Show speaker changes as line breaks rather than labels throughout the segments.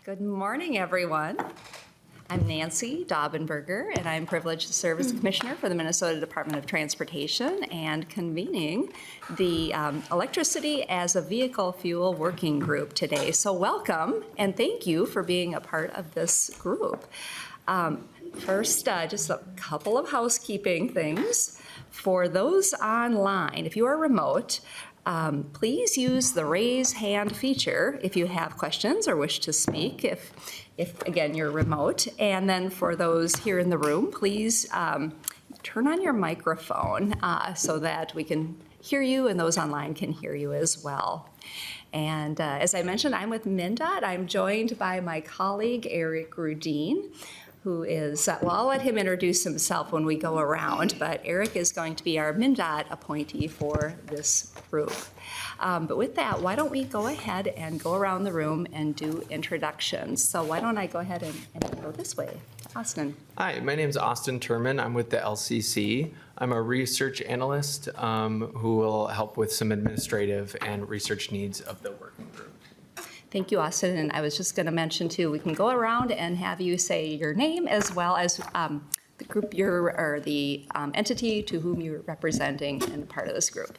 Good morning, everyone. I'm Nancy Daubenberger, and I'm privileged to serve as Commissioner for the Minnesota Department of Transportation and convening the Electricity as a Vehicle Fuel Working Group today. So welcome, and thank you for being a part of this group. First, just a couple of housekeeping things. For those online, if you are remote, please use the raise hand feature if you have questions or wish to speak, if again, you're remote. And then for those here in the room, please turn on your microphone so that we can hear you and those online can hear you as well. And as I mentioned, I'm with MnDOT. I'm joined by my colleague, Eric Rudin, who is, well, I'll let him introduce himself when we go around, but Eric is going to be our MnDOT appointee for this group. But with that, why don't we go ahead and go around the room and do introductions. So why don't I go ahead and go this way. Austin.
Hi, my name is Austin Turman. I'm with the LCC. I'm a research analyst who will help with some administrative and research needs of the working group.
Thank you, Austin. And I was just going to mention, too, we can go around and have you say your name as well as the group or the entity to whom you're representing and part of this group.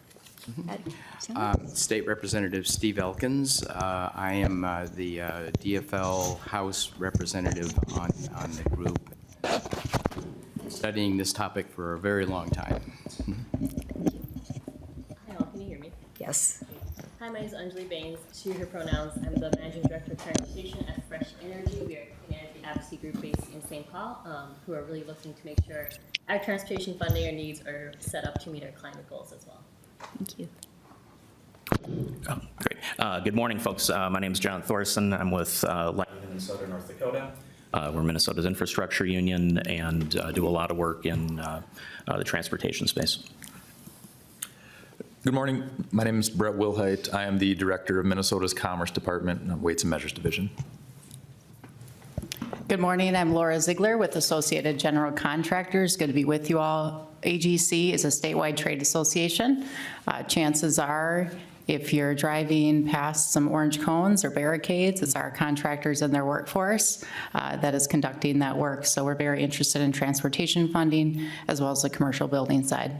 State Representative Steve Elkins. I am the DFL House representative on the group, studying this topic for a very long time.
Hi all, can you hear me?
Yes.
Hi, my name is Anjali Baines, she, her pronouns. I'm the Managing Director of Transportation at Fresh Energy. We are a clean energy advocacy group based in St. Paul, who are really looking to make sure our transportation funding or needs are set up to meet our climate goals as well.
Thank you.
Oh, great. Good morning, folks. My name is John Thorson. I'm with Minnesota, North Dakota. We're Minnesota's infrastructure union and do a lot of work in the transportation space.
Good morning. My name is Brett Wilhite. I am the Director of Minnesota's Commerce Department, Weights and Measures Division.
Good morning. I'm Laura Ziegler with Associated General Contractors. Good to be with you all. AGC is a statewide trade association. Chances are, if you're driving past some orange cones or barricades, it's our contractors and their workforce that is conducting that work. So we're very interested in transportation funding as well as the commercial building side.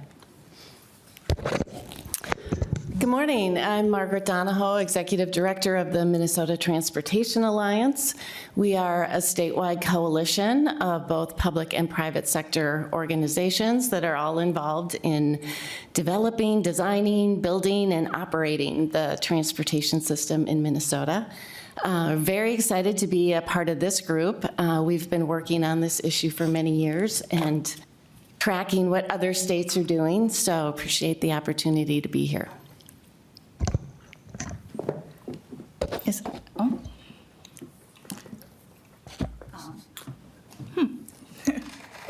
Good morning. I'm Margaret Donahoe, Executive Director of the Minnesota Transportation Alliance. We are a statewide coalition of both public and private sector organizations that are all involved in developing, designing, building, and operating the transportation system in Minnesota. Very excited to be a part of this group. We've been working on this issue for many years and tracking what other states are doing, so appreciate the opportunity to be here.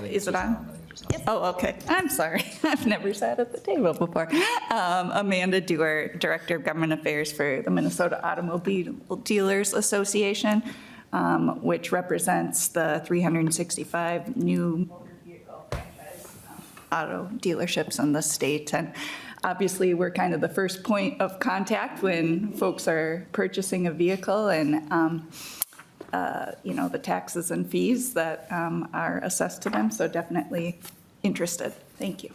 Is it on? Oh, okay. I'm sorry. I've never sat at the table before. Amanda Dewar, Director of Government Affairs for the Minnesota Automobile Dealers Association, which represents the 365 new motor vehicle franchise auto dealerships in the state. And obviously, we're kind of the first point of contact when folks are purchasing a vehicle and you know, the taxes and fees that are assessed to them, so definitely interested. Thank you.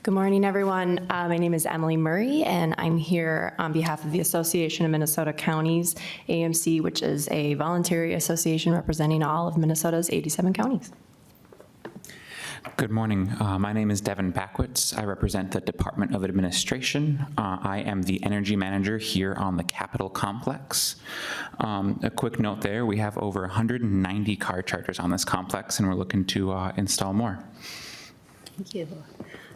Good morning, everyone. My name is Emily Murray, and I'm here on behalf of the Association of Minnesota Counties, AMC, which is a voluntary association representing all of Minnesota's 87 counties.
Good morning. My name is Devin Backwitz. I represent the Department of Administration. I am the energy manager here on the Capitol Complex. A quick note there, we have over 190 car chargers on this complex, and we're looking to install more.
Thank you.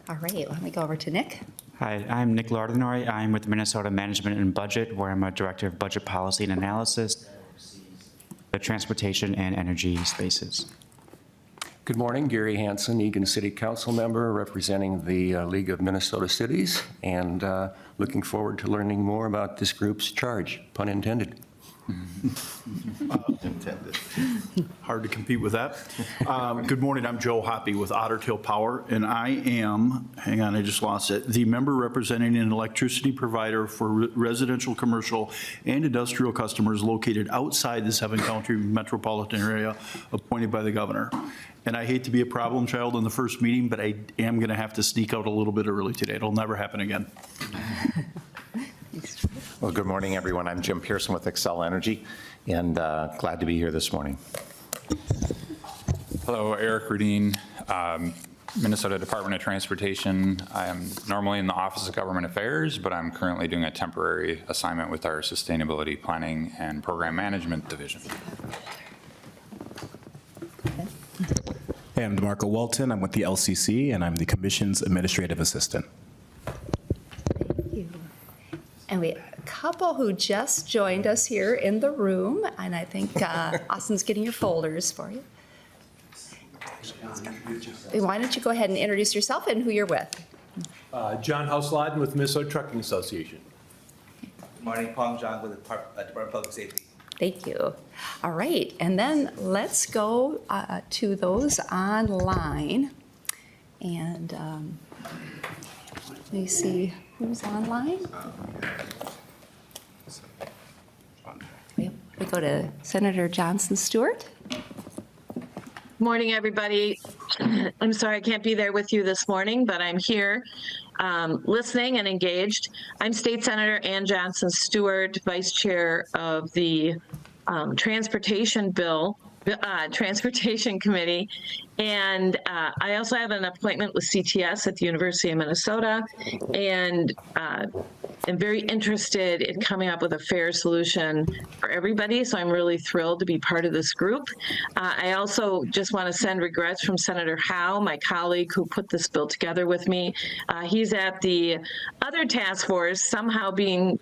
All right, let me go over to Nick.
Hi, I'm Nick Lardenoy. I'm with Minnesota Management and Budget, where I'm a Director of Budget Policy and Analysis that oversees the transportation and energy spaces.
Good morning, Gary Hansen, Eagan City Council member representing the League of Minnesota Cities, and looking forward to learning more about this group's charge, pun intended.
Hard to compete with that. Good morning, I'm Joe Hoppy with Otter Tail Power, and I am, hang on, I just lost it, the member representing an electricity provider for residential, commercial, and industrial customers located outside the seven-county metropolitan area appointed by the governor. And I hate to be a problem child in the first meeting, but I am going to have to sneak out a little bit early today. It'll never happen again.
Well, good morning, everyone. I'm Jim Pearson with Excel Energy, and glad to be here this morning.
Hello, Eric Rudine, Minnesota Department of Transportation. I am normally in the Office of Government Affairs, but I'm currently doing a temporary assignment with our Sustainability Planning and Program Management Division.
Hey, I'm DeMarco Walton. I'm with the LCC, and I'm the Commission's Administrative Assistant.
Thank you. And we have a couple who just joined us here in the room, and I think Austin's getting your folders for you. Why don't you go ahead and introduce yourself and who you're with?
John Houselodden with Minnesota Trucking Association.
Good morning, Paul John with the Department of Public Safety.
Thank you. All right, and then let's go to those online. And let me see who's online. We go to Senator Johnson Stewart.
Morning, everybody. I'm sorry I can't be there with you this morning, but I'm here listening and engaged. I'm State Senator Ann Johnson Stewart, Vice Chair of the Transportation Committee. And I also have an appointment with CTS at the University of Minnesota, and am very interested in coming up with a fair solution for everybody. So I'm really thrilled to be part of this group. I also just want to send regrets from Senator Howe, my colleague who put this bill together with me. He's at the other task force, somehow being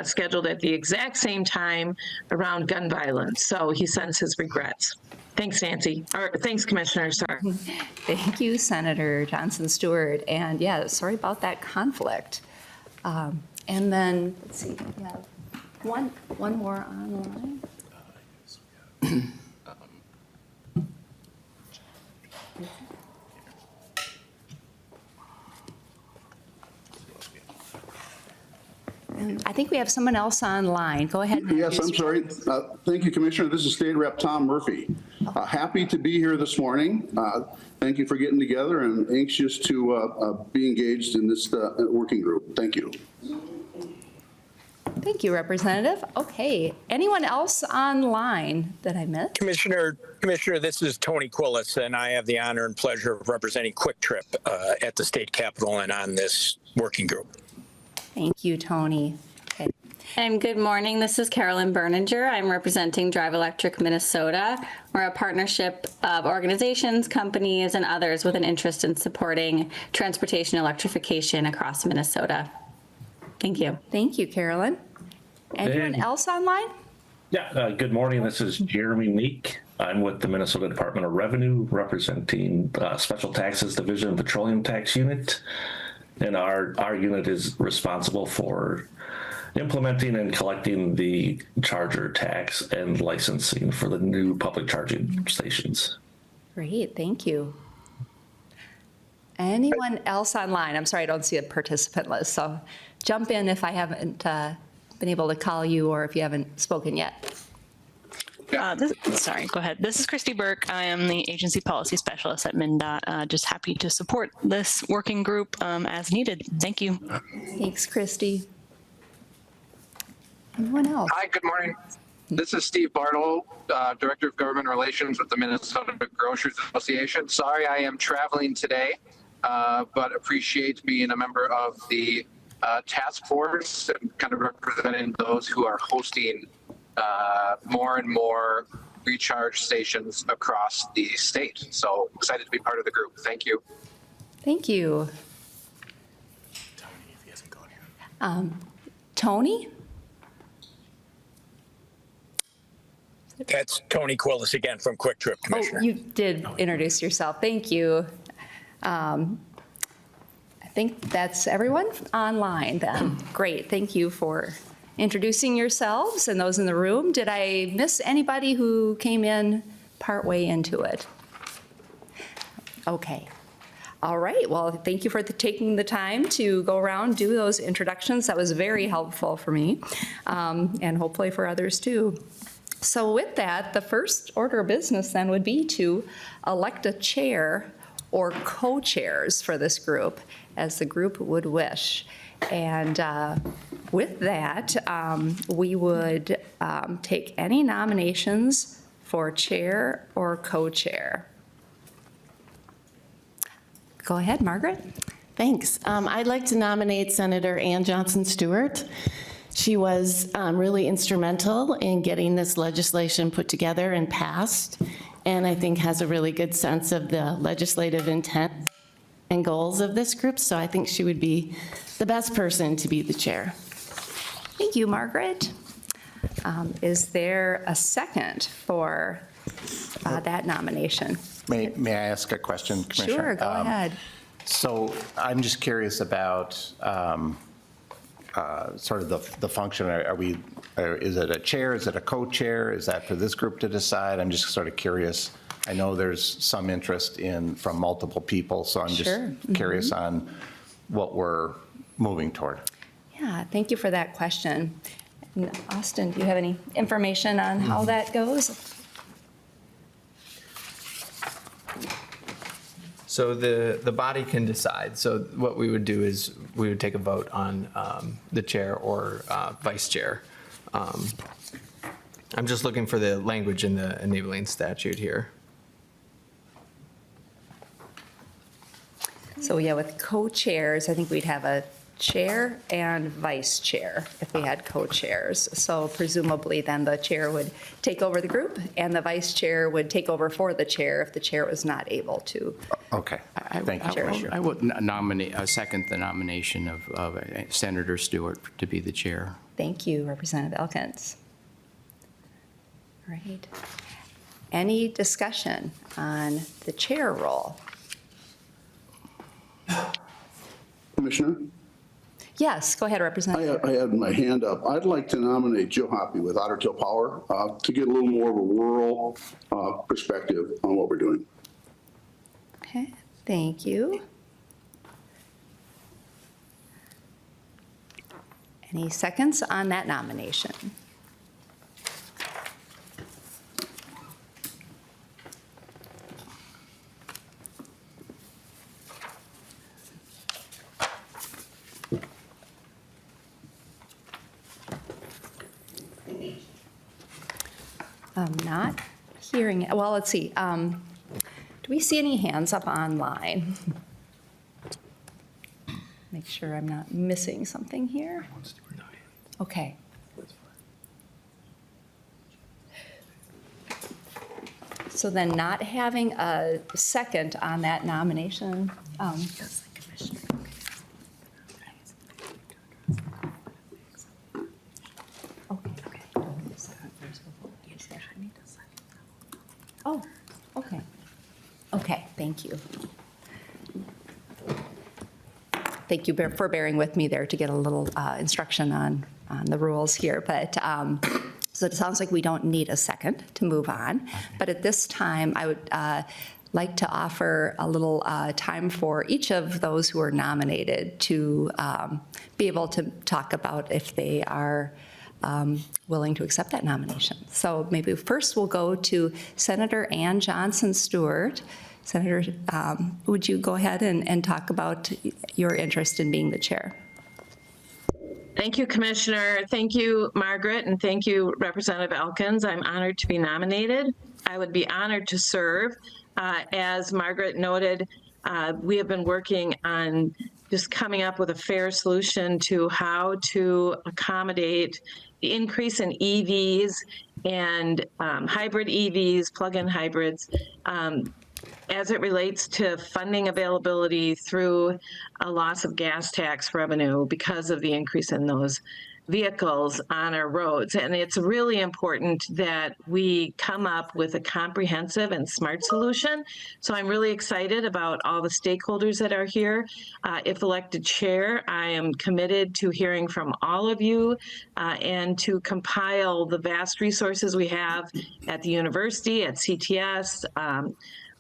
scheduled at the exact same time around gun violence. So he sends his regrets. Thanks, Nancy. Or thanks, Commissioner. Sorry.
Thank you, Senator Johnson Stewart. And yeah, sorry about that conflict. And then, let's see, we have one more online. And I think we have someone else online. Go ahead.
Yes, I'm sorry. Thank you, Commissioner. This is State Rep Tom Murphy. Happy to be here this morning. Thank you for getting together and anxious to be engaged in this working group. Thank you.
Thank you, Representative. Okay. Anyone else online that I missed?
Commissioner, this is Tony Quillis, and I have the honor and pleasure of representing Quick Trip at the state capitol and on this working group.
Thank you, Tony. Okay.
And good morning. This is Carolyn Berninger. I'm representing Drive Electric Minnesota. We're a partnership of organizations, companies, and others with an interest in supporting transportation electrification across Minnesota. Thank you.
Thank you, Carolyn. Anyone else online?
Yeah, good morning. This is Jeremy Meek. I'm with the Minnesota Department of Revenue, representing Special Taxes Division Petroleum Tax Unit. And our unit is responsible for implementing and collecting the charger tax and licensing for the new public charging stations.
Great, thank you. Anyone else online? I'm sorry, I don't see a participant list, so jump in if I haven't been able to call you or if you haven't spoken yet.
Sorry, go ahead. This is Christy Burke. I am the agency policy specialist at MnDOT. Just happy to support this working group as needed. Thank you.
Thanks, Christy. Anyone else?
Hi, good morning. This is Steve Bartle, Director of Government Relations with the Minnesota Grocers Association. Sorry, I am traveling today, but appreciate being a member of the task force and kind of representing those who are hosting more and more recharge stations across the state. So excited to be part of the group. Thank you.
Thank you. Tony?
That's Tony Quillis again from Quick Trip, Commissioner.
Oh, you did introduce yourself. Thank you. I think that's everyone online then. Great. Thank you for introducing yourselves and those in the room. Did I miss anybody who came in partway into it? Okay. All right. Well, thank you for taking the time to go around, do those introductions. That was very helpful for me, and hopefully for others too. So with that, the first order of business then would be to elect a chair or co-chairs for this group, as the group would wish. And with that, we would take any nominations for chair or co-chair. Go ahead, Margaret.
Thanks. I'd like to nominate Senator Ann Johnson Stewart. She was really instrumental in getting this legislation put together and passed, and I think has a really good sense of the legislative intent and goals of this group, so I think she would be the best person to be the chair.
Thank you, Margaret. Is there a second for that nomination?
May I ask a question, Commissioner?
Sure, go ahead.
So I'm just curious about sort of the function. Is it a chair? Is it a co-chair? Is that for this group to decide? I'm just sort of curious. I know there's some interest from multiple people, so I'm just curious on what we're moving toward.
Yeah, thank you for that question. And Austin, do you have any information on how that goes?
So the body can decide. So what we would do is we would take a vote on the chair or vice chair. I'm just looking for the language in the enabling statute here.
So yeah, with co-chairs, I think we'd have a chair and vice chair if we had co-chairs. So presumably then the chair would take over the group and the vice chair would take over for the chair if the chair was not able to.
Okay, thank you.
I would nominate, second the nomination of Senator Stewart to be the chair.
Thank you, Representative Elkins. All right. Any discussion on the chair role?
Commissioner?
Yes, go ahead, Representative.
I had my hand up. I'd like to nominate Joe Hoppy with Otter Tail Power to get a little more of a rural perspective on what we're doing.
Okay, thank you. Any seconds on that nomination? I'm not hearing it. Well, let's see. Do we see any hands up online? Make sure I'm not missing something here. Okay. So then not having a second on that nomination. Oh, okay. Okay, thank you. Thank you for bearing with me there to get a little instruction on the rules here. But so it sounds like we don't need a second to move on. But at this time, I would like to offer a little time for each of those who are nominated to be able to talk about if they are willing to accept that nomination. So maybe first we'll go to Senator Ann Johnson Stewart. Senator, would you go ahead and talk about your interest in being the chair?
Thank you, Commissioner. Thank you, Margaret, and thank you, Representative Elkins. I'm honored to be nominated. I would be honored to serve. As Margaret noted, we have been working on just coming up with a fair solution to how to accommodate the increase in EVs and hybrid EVs, plug-in hybrids, as it relates to funding availability through a loss of gas tax revenue because of the increase in those vehicles on our roads. And it's really important that we come up with a comprehensive and smart solution. So I'm really excited about all the stakeholders that are here. If elected chair, I am committed to hearing from all of you and to compile the vast resources we have at the university, at CTS,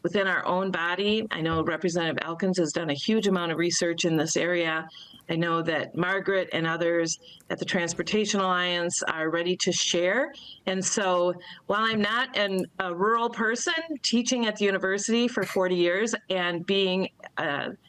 within our own body. I know Representative Elkins has done a huge amount of research in this area. I know that Margaret and others at the Transportation Alliance are ready to share. And so while I'm not a rural person teaching at the university for 40 years and being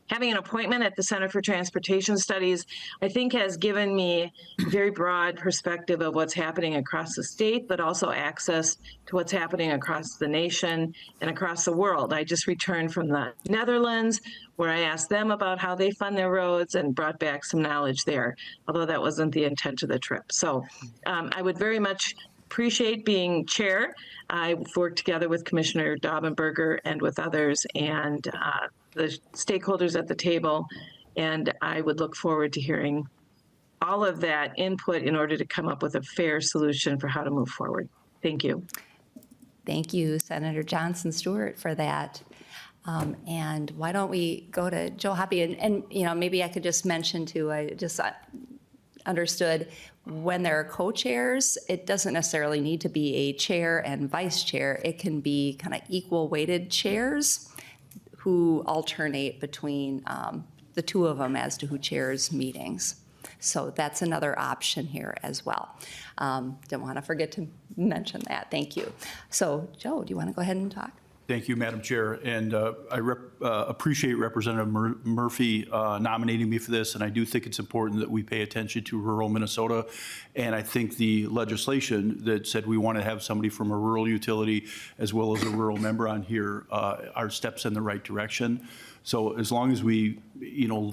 having an appointment at the Center for Transportation Studies, I think has given me a very broad perspective of what's happening across the state, but also access to what's happening across the nation and across the world. I just returned from the Netherlands, where I asked them about how they fund their roads and brought back some knowledge there, although that wasn't the intent of the trip. So I would very much appreciate being chair. I've worked together with Commissioner Daubenberger and with others and the stakeholders at the table, and I would look forward to hearing all of that input in order to come up with a fair solution for how to move forward. Thank you.
Thank you, Senator Johnson Stewart, for that. And why don't we go to Joe Hoppy? And you know, maybe I could just mention too, I just understood when there are co-chairs, it doesn't necessarily need to be a chair and vice chair. It can be kind of equal weighted chairs who alternate between the two of them as to who chairs meetings. So that's another option here as well. Don't want to forget to mention that. Thank you. So Joe, do you want to go ahead and talk?
Thank you, Madam Chair, and I appreciate Representative Murphy nominating me for this, and I do think it's important that we pay attention to rural Minnesota, and I think the legislation that said we want to have somebody from a rural utility as well as a rural member on here are steps in the right direction. So as long as we,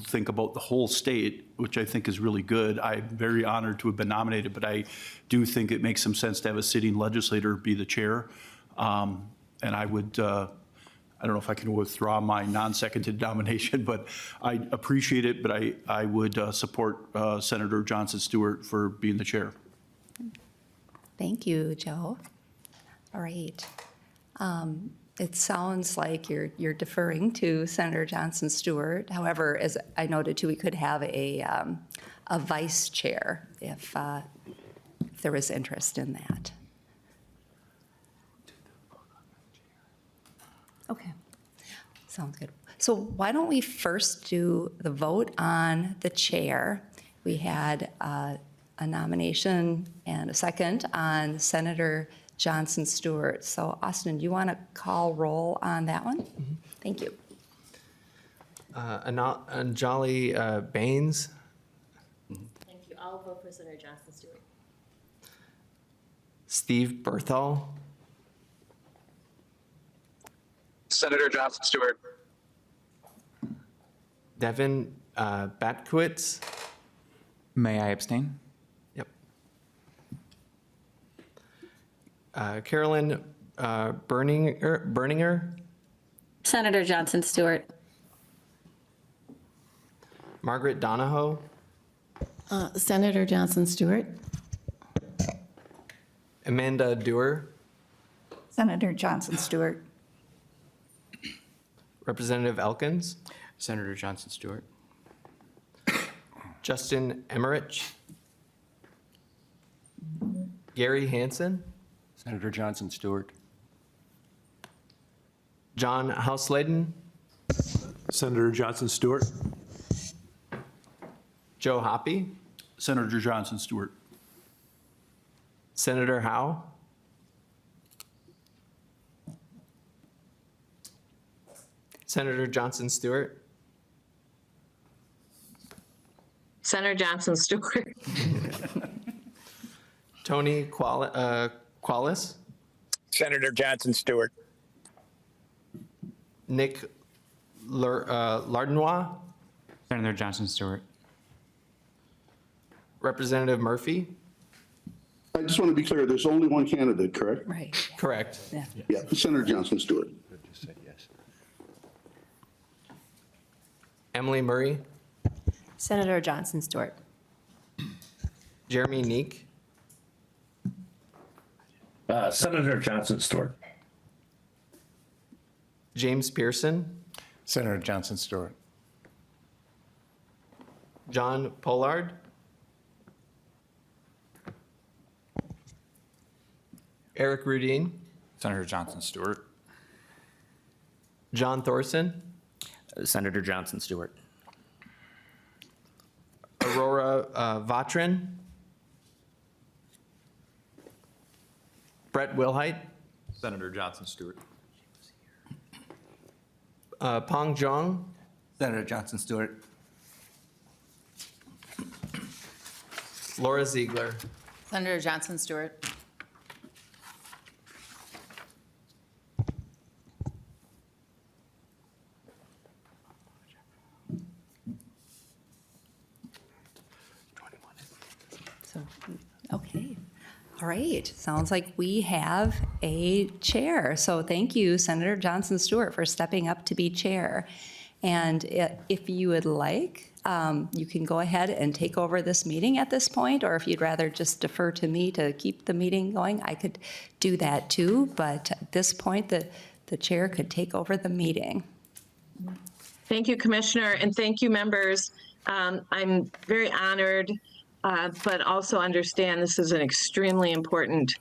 think about the whole state, which I think is really good, I'm very honored to have been nominated, but I do think it makes some sense to have a sitting legislator be the chair. And I would, I don't know if I can withdraw my non-seconded nomination, but I appreciate it, but I would support Senator Johnson Stewart for being the chair.
Thank you, Joe. All right. It sounds like you're deferring to Senator Johnson Stewart. However, as I noted too, we could have a vice chair if there was interest in that. Okay, sounds good. So why don't we first do the vote on the chair? We had a nomination and a second on Senator Johnson Stewart. So Austin, do you want to call roll on that one? Mm-hmm. Thank you.
Anjali Baines.
Thank you. I'll vote for Senator Johnson Stewart.
Steve Berthal.
Senator Johnson Stewart.
Devin Batkowitz.
May I abstain?
Yep. Carolyn Berninger.
Senator Johnson Stewart.
Margaret Donahoe.
Senator Johnson Stewart.
Amanda Dewar.
Senator Johnson Stewart.
Representative Elkins.
Senator Johnson Stewart.
Justin Emmerich. Gary Hansen.
Senator Johnson Stewart.
John Houselayden.
Senator Johnson Stewart.
Joe Hoppy.
Senator Johnson Stewart.
Senator Howe. Senator Johnson Stewart.
Senator Johnson Stewart.
Tony Qualis.
Senator Johnson Stewart.
Nick Lardenois.
Senator Johnson Stewart.
Representative Murphy.
I just want to be clear, there's only one candidate, correct?
Right.
Correct.
Yeah, Senator Johnson Stewart.
Emily Murray.
Senator Johnson Stewart.
Jeremy Neek,
Senator Johnson Stewart.
James Pearson,
Senator Johnson Stewart.
John Pollard, Eric Rudin,
Senator Johnson Stewart.
John Thorson,
Senator Johnson Stewart.
Aurora Vatrin, Brett Wilhite,
Senator Johnson Stewart.
Pong Zhang,
Senator Johnson Stewart.
Laura Ziegler.
Senator Johnson Stewart.
So, okay. All right. Sounds like we have a chair. So thank you, Senator Johnson Stewart, for stepping up to be chair. And if you would like, you can go ahead and take over this meeting at this point, or if you'd rather just defer to me to keep the meeting going, I could do that too. But at this point, the chair could take over the meeting.
Thank you, Commissioner, and thank you, members. I'm very honored, but also understand this is an extremely important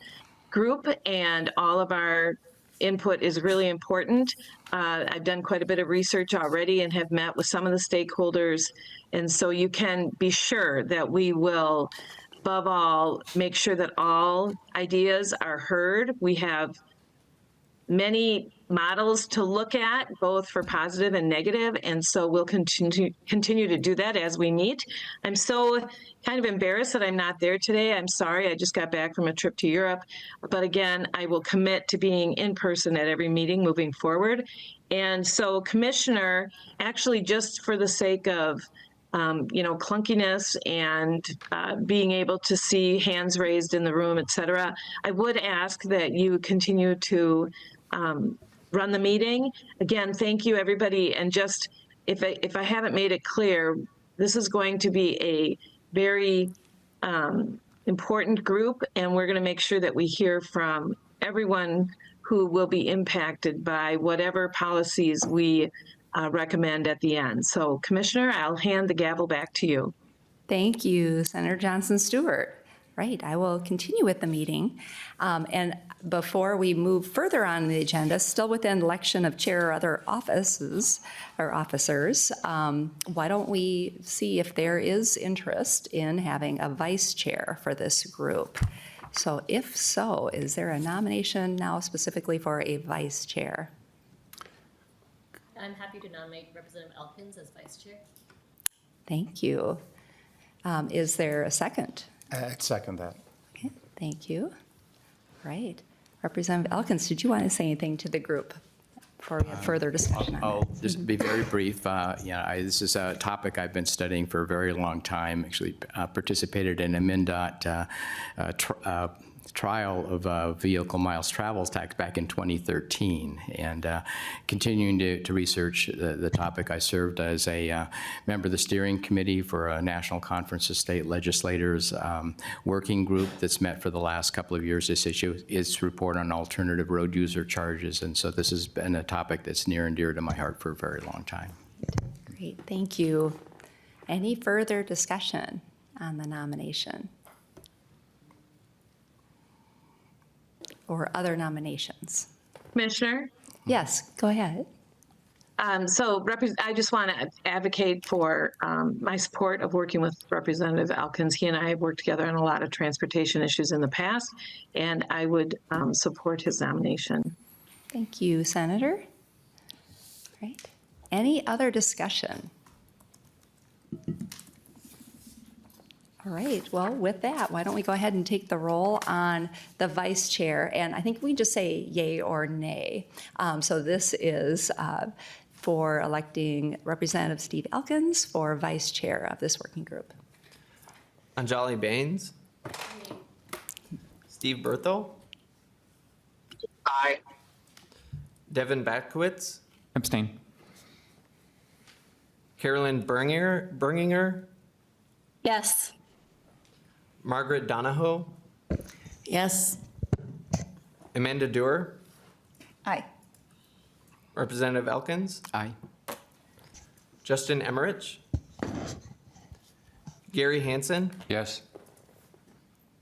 group, and all of our input is really important. I've done quite a bit of research already and have met with some of the stakeholders, and so you can be sure that we will, above all, make sure that all ideas are heard. We have many models to look at, both for positive and negative, and so we'll continue to do that as we meet. I'm so kind of embarrassed that I'm not there today. I'm sorry, I just got back from a trip to Europe, but again, I will commit to being in person at every meeting moving forward. And so, Commissioner, actually just for the sake of clunkiness and being able to see hands raised in the room, et cetera, I would ask that you continue to run the meeting. Again, thank you, everybody. And just, if I haven't made it clear, this is going to be a very important group, and we're going to make sure that we hear from everyone who will be impacted by whatever policies we recommend at the end. So, Commissioner, I'll hand the gavel back to you.
Thank you, Senator Johnson Stewart. Right, I will continue with the meeting. And before we move further on the agenda, still within election of chair or other offices or officers, why don't we see if there is interest in having a vice chair for this group? So if so, is there a nomination now specifically for a vice chair?
I'm happy to nominate Representative Elkins as vice chair.
Thank you. Is there a second?
I'd second that.
Okay, thank you. Right. Representative Elkins, did you want to say anything to the group before we have further discussion on
I'll
it?
just be very brief. This is a topic I've been studying for a very long time. Actually participated in a MnDOT trial of vehicle miles travel tax back in 2013, and continuing to research the topic. I served as a member of the steering committee for a National Conference of State Legislators working group that's met for the last couple of years. This issue is to report on alternative road user charges, and so this has been a topic that's near and dear to my heart for a very long time.
Great, thank you. Any further discussion on the nomination? Or other nominations?
Commissioner?
Yes, go ahead.
I just want to advocate for my support of working with Representative Elkins. He and I have worked together on a lot of transportation issues in the past, and I would support his nomination.
Thank you, Senator. Right. Any other discussion? All right, well, with that, why don't we go ahead and take the roll on the vice chair, and I think we just say yay or nay. So this is for electing Representative Steve Elkins for vice chair of this working group.
Anjali Baines, Steve Berthel,
Aye.
Devin Batkowitz,
Abstain.
Carolyn Berginger,
Yes.
Margaret Donahoe,
Yes.
Amanda Dewar,
Aye.
Representative Elkins,
Aye.
Justin Emmerich, Gary Hansen,
Yes.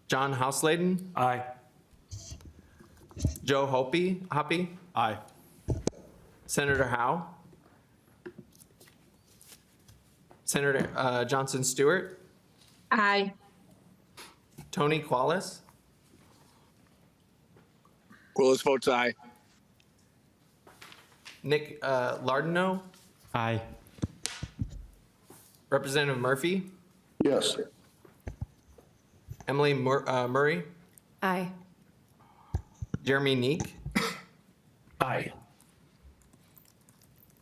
John Houselayden,
Aye.
Joe Hoppy,
Aye.
Senator Howe, Senator Johnson Stewart,
Aye.
Tony Qualis,
Quillis votes aye.
Nick Lardino,
Aye.
Representative Murphy,
Yes.
Emily Murray,
Aye.
Jeremy Neek,
Aye.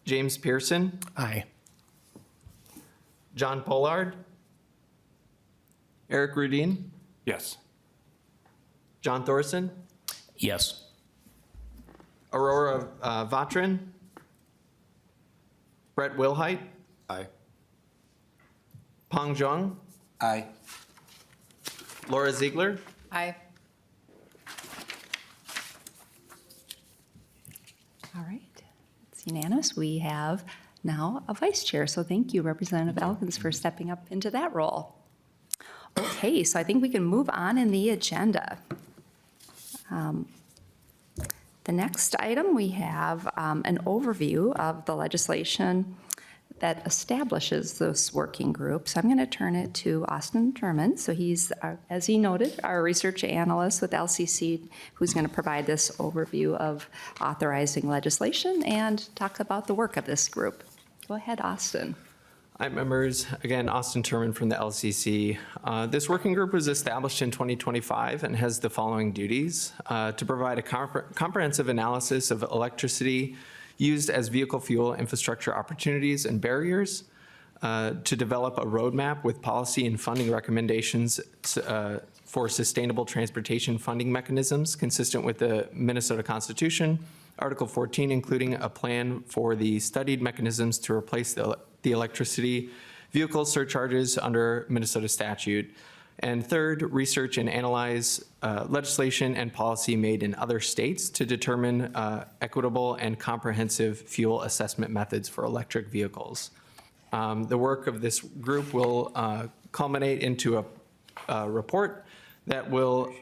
James Pearson,
Aye.
John Pollard, Eric Rudin,
Yes.
John Thorson,
Yes.
Aurora Vatrin, Brett Wilhite,
Aye.
Peng Zhang,
Aye.
Laura Ziegler,
Aye.
All right, it's unanimous. We have now a vice chair, so thank you, Representative Elkins, for stepping up into that role. Okay, so I think we can move on in the agenda. The next item, we have an overview of the legislation that establishes this working group. So I'm going to turn it to Austin German. So he's, as he noted, our research analyst with LCC, who's going to provide this overview of authorizing legislation and talk about the work of this group. Go ahead, Austin.
Hi, members. Again, Austin Turman from the LCC. This working group was established in 2025 and has the following duties: to provide a comprehensive analysis of electricity used as vehicle fuel infrastructure opportunities and barriers, to develop a roadmap with policy and funding recommendations for sustainable transportation funding mechanisms consistent with the Minnesota Constitution, Article 14, including a plan for the studied mechanisms to replace the electricity vehicle surcharges under Minnesota statute. And third, research and analyze legislation and policy made in other states to determine equitable and comprehensive fuel assessment methods for electric vehicles. The work of this group will culminate into a report that will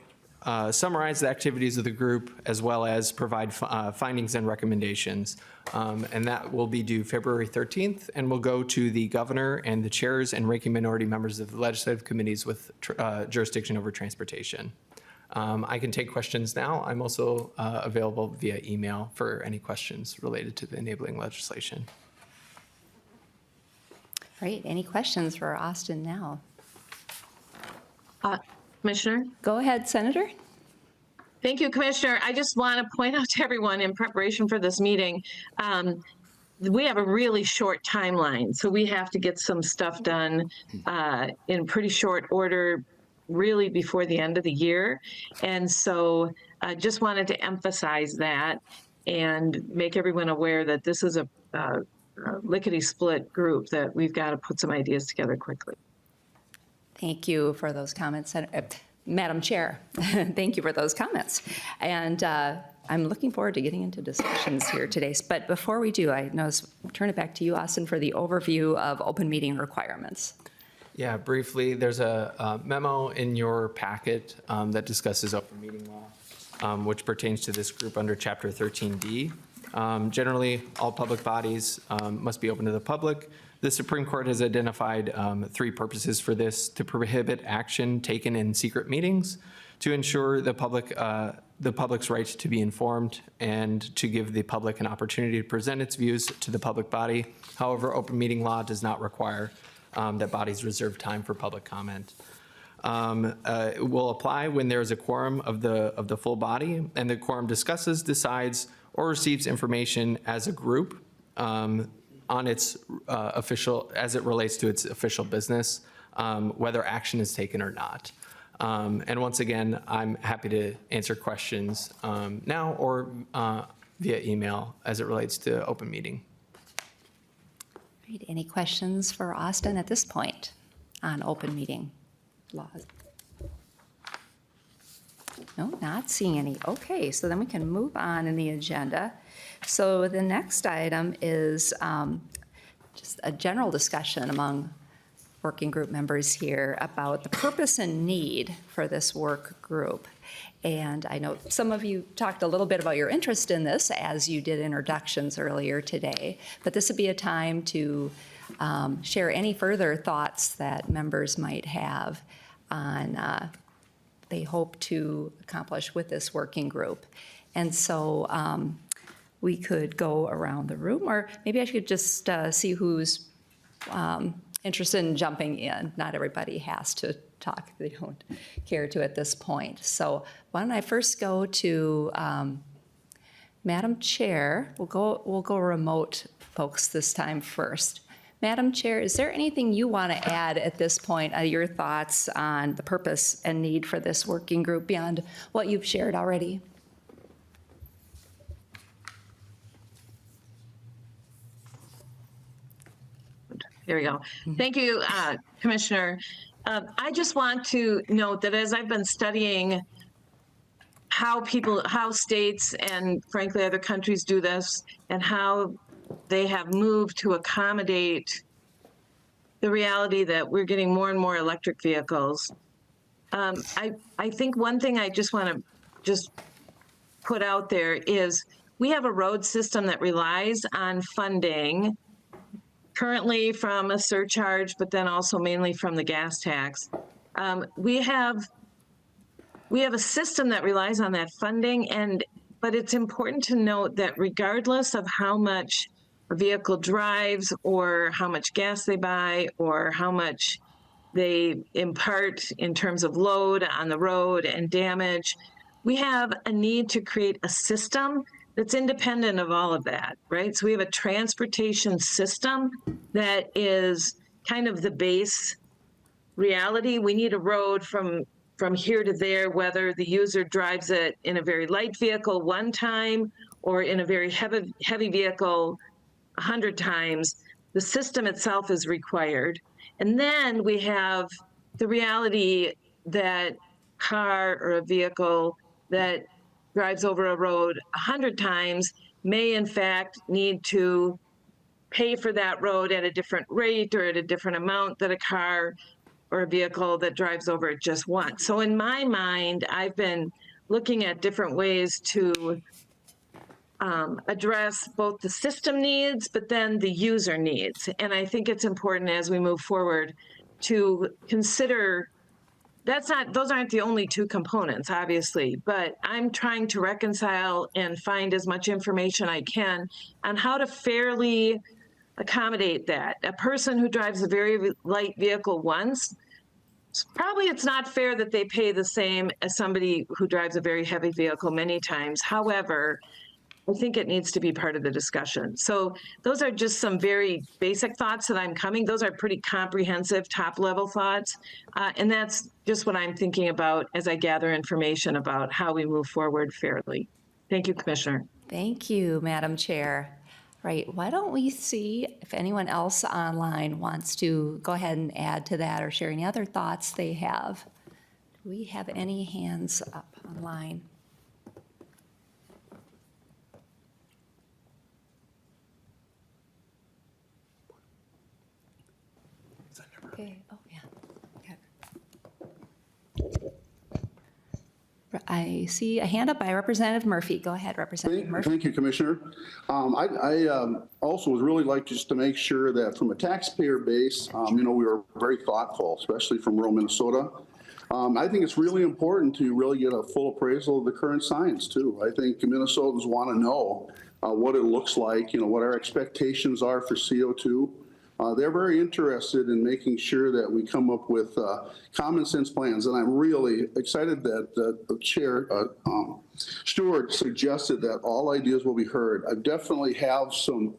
summarize the activities of the group as well as provide findings and recommendations. And that will be due February 13th and will go to the governor and the chairs and ranking minority members of the legislative committees with jurisdiction over transportation. I can take questions now. I'm also available via email for any questions related to the enabling legislation.
Great. Any questions for Austin now?
Commissioner?
Go ahead, Senator.
Thank you, Commissioner. I just want to point out to everyone in preparation for this meeting, we have a really short timeline, so we have to get some stuff done in pretty short order, really before the end of the year. And so I just wanted to emphasize that and make everyone aware that this is a lickety-split group that we've got to put some ideas together quickly.
Thank you for those comments, Madam Chair. Thank you for those comments. And I'm looking forward to getting into discussions here today. But before we do, I turn it back to you, Austin, for the overview of open meeting requirements.
Yeah, briefly, there's a memo in your packet that discusses open meeting law, which pertains to this group under Chapter 13D. Generally, all public bodies must be open to the public. The Supreme Court has identified 3 purposes for this: to prohibit action taken in secret meetings, to ensure the public's right to be informed, and to give the public an opportunity to present its views to the public body. However, open meeting law does not require that bodies reserve time for public comment. It will apply when there is a quorum of the full body, and the quorum discusses, decides, or receives information as a group on its official, as it relates to its official business, whether action is taken or not. And once again, I'm happy to answer questions now or via email as it relates to open meeting.
Great. Any questions for Austin at this point on open meeting laws? No, not seeing any. Okay, so then we can move on in the agenda. So the next item is just a general discussion among working group members here about the purpose and need for this work group. And I know some of you talked a little bit about your interest in this as you did introductions earlier today, but this would be a time to share any further thoughts that members might have on they hope to accomplish with this working group. And so we could go around the room, or maybe I should just see who's interested in jumping in. Not everybody has to talk if they don't care to at this point. So why don't I first go to Madam Chair. We'll go remote folks this time first. Madam Chair, is there anything you want to add at this point, your thoughts on the purpose and need for this working group beyond what you've shared already?
There we go. Thank you, Commissioner. I just want to note that as I've been studying how states and frankly other countries do this and how they have moved to accommodate the reality that we're getting more and more electric vehicles. I think one thing I just want to just put out there is we have a road system that relies on funding currently from a surcharge, but then also mainly from the gas tax. We have a system that relies on that funding, but it's important to note that regardless of how much a vehicle drives or how much gas they buy or how much they impart in terms of load on the road and damage, we have a need to create a system that's independent of all of that, right? So we have a transportation system that is kind of the base reality. We need a road from here to there, whether the user drives it in a very light vehicle one time or in a very heavy vehicle 100 times. The system itself is required. And then we have the reality that car or a vehicle that drives over a road 100 times may in fact need to pay for that road at a different rate or at a different amount that a car or a vehicle that drives over it just once. So in my mind, I've been looking at different ways to address both the system needs, but then the user needs. And I think it's important as we move forward to consider those aren't the only two components, obviously, but I'm trying to reconcile and find as much information I can on how to fairly accommodate that. A person who drives a very light vehicle once, probably it's not fair that they pay the same as somebody who drives a very heavy vehicle many times. However, I think it needs to be part of the discussion. So those are just some very basic thoughts that I'm coming. Those are pretty comprehensive, top-level thoughts. And that's just what I'm thinking about as I gather information about how we move forward fairly. Thank you, Commissioner.
Thank you, Madam Chair. Right, why don't we see if anyone else online wants to go ahead and add to that or share any other thoughts they have. Do we have any hands up online? Okay, oh yeah. Okay. I see a hand up by Representative Murphy. Go ahead, Representative Murphy.
Thank you, Commissioner. I also would really like just to make sure that from a taxpayer base, we were very thoughtful, especially from rural Minnesota. I think it's really important to really get a full appraisal of the current science too. I think Minnesotans want to know what it looks like, what our expectations are for CO2. They're very interested in making sure that we come up with common sense plans. And I'm really excited that the Chair, Stewart, suggested that all ideas will be heard. I definitely have some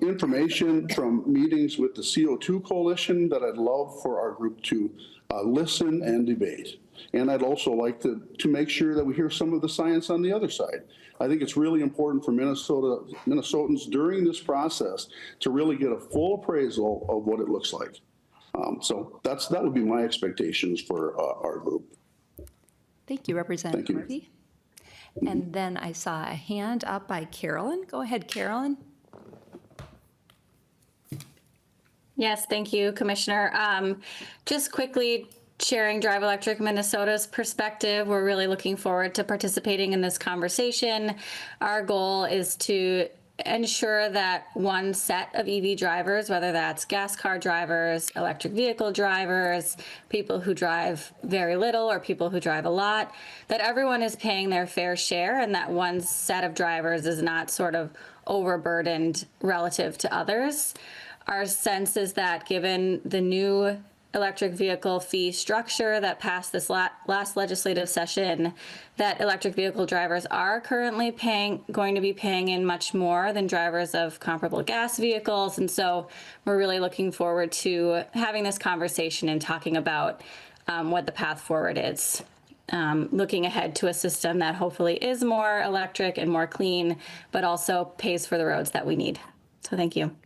information from meetings with the CO2 Coalition that I'd love for our group to listen and debate. And I'd also like to make sure that we hear some of the science on the other side. I think it's really important for Minnesotans during this process to really get a full appraisal of what it looks like. So that would be my expectations for our group.
Thank you, Representative Murphy. And then I saw a hand up by Carolyn. Go ahead, Carolyn.
Yes, thank you, Commissioner. Just quickly sharing Drive Electric Minnesota's perspective. We're really looking forward to participating in this conversation. Our goal is to ensure that one set of EV drivers, whether that's gas car drivers, electric vehicle drivers, people who drive very little or people who drive a lot, that everyone is paying their fair share and that one set of drivers is not sort of overburdened relative to others. Our sense is that given the new electric vehicle fee structure that passed this last legislative session, that electric vehicle drivers are currently going to be paying in much more than drivers of comparable gas vehicles. And so we're really looking forward to having this conversation and talking about what the path forward is. Looking ahead to a system that hopefully is more electric and more clean, but also pays for the roads that we need. So thank you.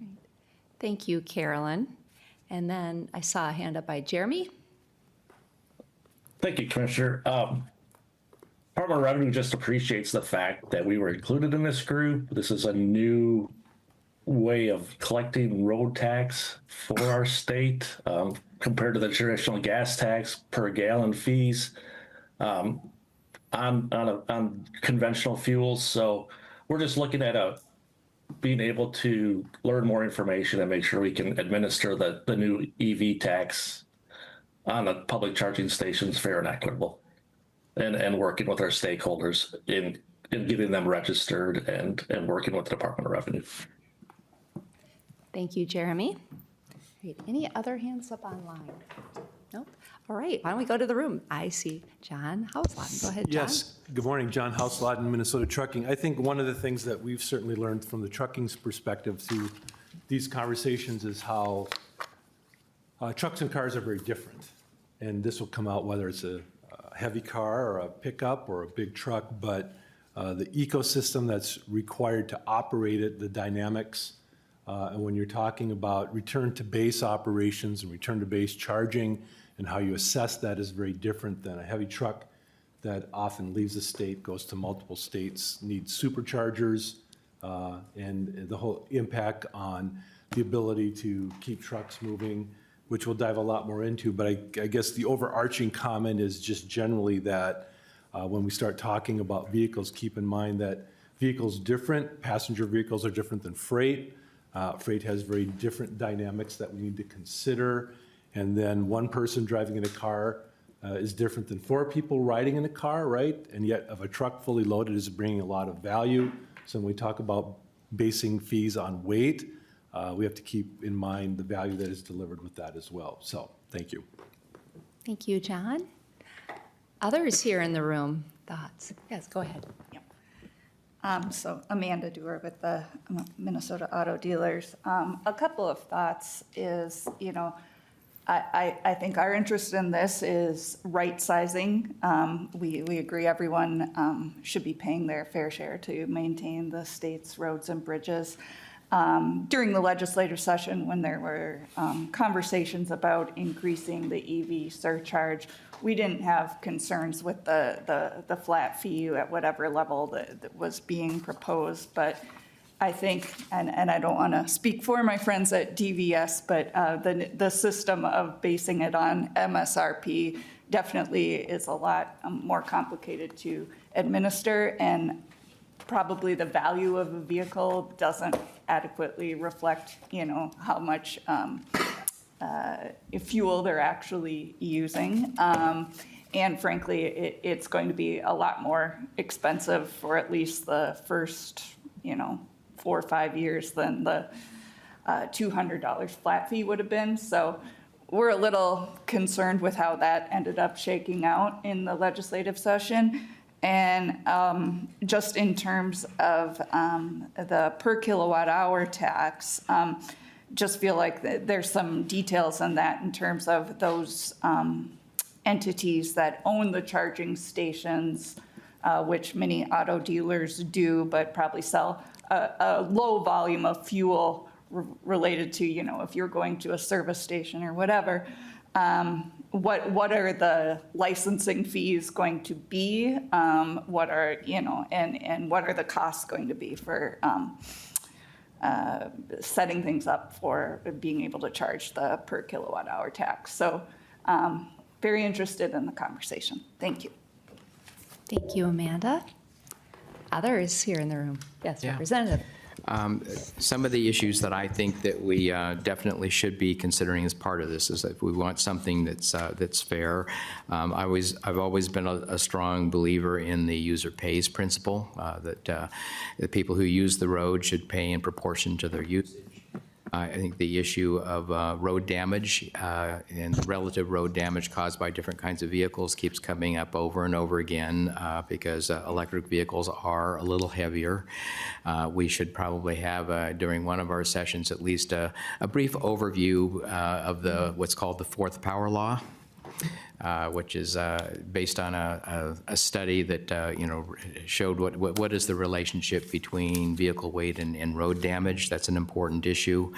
Thank you, Carolyn. And then I saw a hand up by Jeremy.
Thank you, Commissioner. Department of Revenue just appreciates the fact that we were included in this group. This is a new way of collecting road tax for our state compared to the traditional gas tax per gallon fees on conventional fuels. So we're just looking at being able to learn more information and make sure we can administer the new EV tax on the public charging stations fair and equitable, and working with our stakeholders in getting them registered and working with the Department of Revenue.
Thank you, Jeremy. Great. Any other hands up online? Nope. All right, why don't we go to the room? I see John Hausladen. Go ahead, John.
Yes, good morning, John Hausladen, Minnesota Trucking. I think one of the things that we've certainly learned from the trucking's perspective through these conversations is how trucks and cars are very different. And this will come out whether it's a heavy car or a pickup or a big truck, but the ecosystem that's required to operate it, the dynamics, and when you're talking about return to base operations and return to base charging, and how you assess that is very different than a heavy truck that often leaves the state, goes to multiple states, needs superchargers, and the whole impact on the ability to keep trucks moving, which we'll dive a lot more into. But I guess the overarching comment is just generally that when we start talking about vehicles, keep in mind that vehicles different, passenger vehicles are different than freight. Freight has very different dynamics that we need to consider. And then one person driving in a car is different than four people riding in a car, right? And yet, if a truck fully loaded is bringing a lot of value. So when we talk about basing fees on weight, we have to keep in mind the value that is delivered with that as well. So thank you.
Thank you, John. Others here in the room, thoughts? Yes, go ahead.
So Amanda Dewar with the Minnesota Auto Dealers. A couple of thoughts is, I think our interest in this is right sizing. We agree everyone should be paying their fair share to maintain the state's roads and bridges. During the legislative session, when there were conversations about increasing the EV surcharge, we didn't have concerns with the flat fee at whatever level that was being proposed. But I think, and I don't want to speak for my friends at DVS, but the system of basing it on MSRP definitely is a lot more complicated to administer, and probably the value of a vehicle doesn't adequately reflect, how much fuel they're actually using. And frankly, it's going to be a lot more expensive for at least the first, 4 or 5 years than the $200 flat fee would have been. So we're a little concerned with how that ended up shaking out in the legislative session. And just in terms of the per kilowatt hour tax, just feel like there's some details on that in terms of those entities that own the charging stations, which many auto dealers do, but probably sell a low volume of fuel related to, if you're going to a service station or whatever. what are the licensing fees going to be? What are, and what are the costs going to be for setting things up for being able to charge the per kilowatt hour tax? So very interested in the conversation. Thank you.
Thank you, Amanda. Others here in the room? Yes, Representative.
Some of the issues that I think that we definitely should be considering as part of this is that we want something that's fair. I've always been a strong believer in the user pays principle, that the people who use the road should pay in proportion to their usage. I think the issue of road damage and the relative road damage caused by different kinds of vehicles keeps coming up over and over again because electric vehicles are a little heavier. We should probably have during one of our sessions at least a brief overview of what's called the fourth power law. Which is based on a study that showed what is the relationship between vehicle weight and road damage. That's an important issue.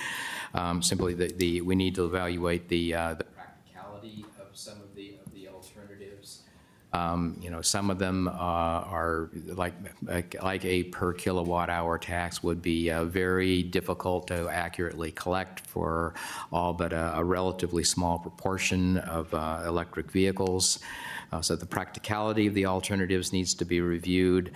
Simply, we need to evaluate the practicality of some of the alternatives. Some of them are like a per kilowatt hour tax would be very difficult to accurately collect for all but a relatively small proportion of electric vehicles. So the practicality of the alternatives needs to be reviewed.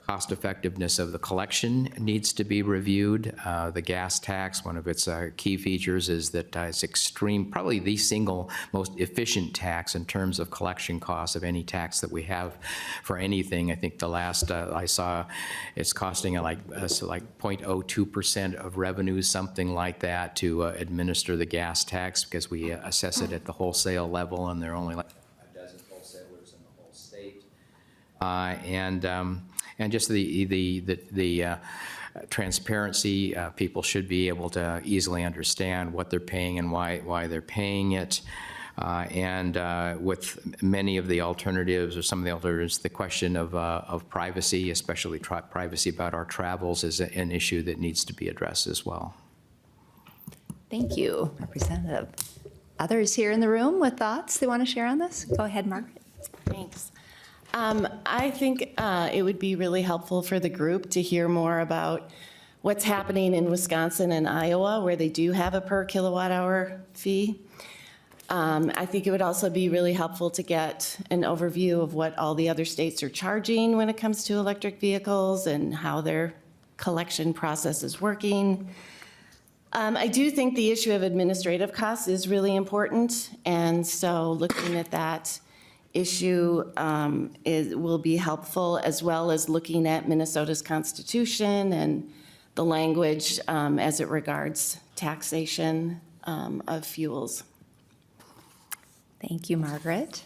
Cost effectiveness of the collection needs to be reviewed. The gas tax, one of its key features is that it's probably the single most efficient tax in terms of collection costs of any tax that we have for anything. I think the last I saw, it's costing like 0.02% of revenues, something like that, to administer the gas tax because we assess it at the wholesale level, and there are only like a dozen wholesalers in the whole state. And just the transparency, people should be able to easily understand what they're paying and why they're paying it. With many of the alternatives, or some of the alternatives, the question of privacy, especially privacy about our travels, is an issue that needs to be addressed as well.
Thank you, Representative. Others here in the room with thoughts they want to share on this? Go ahead, Margaret.
Thanks. I think it would be really helpful for the group to hear more about what's happening in Wisconsin and Iowa, where they do have a per kilowatt hour fee. I think it would also be really helpful to get an overview of what all the other states are charging when it comes to electric vehicles and how their collection process is working. I do think the issue of administrative costs is really important, and so looking at that issue will be helpful, as well as looking at Minnesota's constitution and the language as it regards taxation of fuels.
Thank you, Margaret.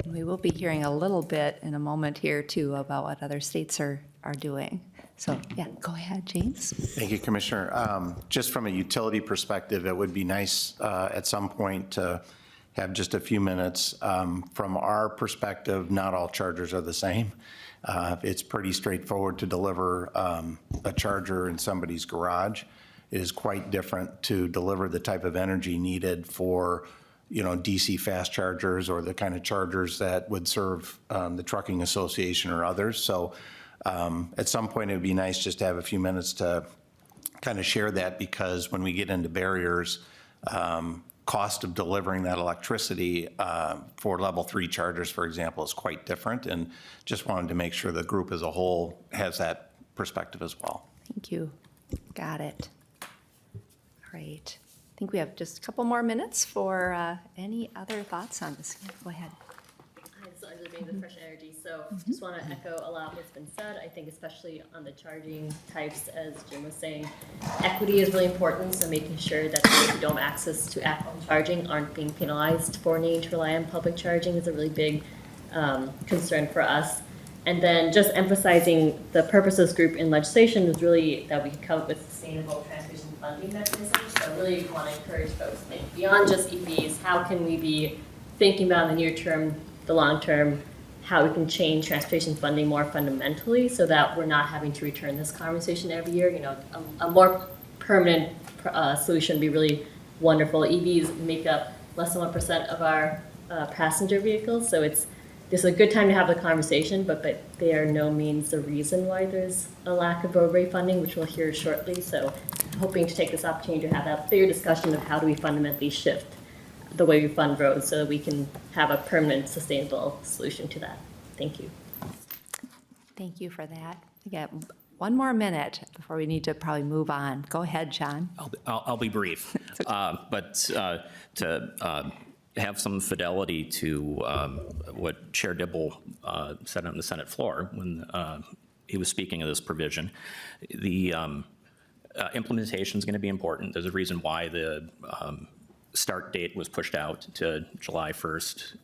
And we will be hearing a little bit in a moment here, too, about what other states are doing. So, yeah, go ahead, James.
Thank you, Commissioner. Just from a utility perspective, it would be nice at some point to have just a few minutes. From our perspective, not all chargers are the same. It's pretty straightforward to deliver a charger in somebody's garage. It is quite different to deliver the type of energy needed for DC fast chargers or the kind of chargers that would serve the Trucking Association or others. So at some point, it would be nice just to have a few minutes to kind of share that, because when we get into barriers, cost of delivering that electricity for level 3 chargers, for example, is quite different, and just wanted to make sure the group as a whole has that perspective as well.
Thank you. Got it. All right. I think we have just a couple more minutes for any other thoughts on this. Yeah, go ahead.
Hi, this is Arjuna Bain with Fresh Energy. So just want to echo a lot what's been said. I think especially on the charging types, as Jim was saying, equity is really important. So making sure that those who don't have access to at-home charging aren't being penalized for needing to rely on public charging is a really big concern for us. And then just emphasizing the purpose of this group in legislation is really that we can come up with sustainable transportation funding mechanisms. So I really want to encourage folks to think beyond just EVs. How can we be thinking about in the near term, the long term, how we can change transportation funding more fundamentally so that we're not having to return this conversation every year. A more permanent solution would be really wonderful. EVs make up less than 1% of our passenger vehicles. So this is a good time to have the conversation, but they are no means the reason why there's a lack of roadway funding, which we'll hear shortly. So I'm hoping to take this opportunity to have that bigger discussion of how do we fundamentally shift the way we fund roads so that we can have a permanent, sustainable solution to that. Thank you.
Thank you for that. We got one more minute before we need to probably move on. Go ahead, John.
I'll be brief, but to have some fidelity to what Chair Dibble said on the Senate floor when he was speaking of this provision. The implementation is going to be important. There's a reason why the start date was pushed out to July 1st,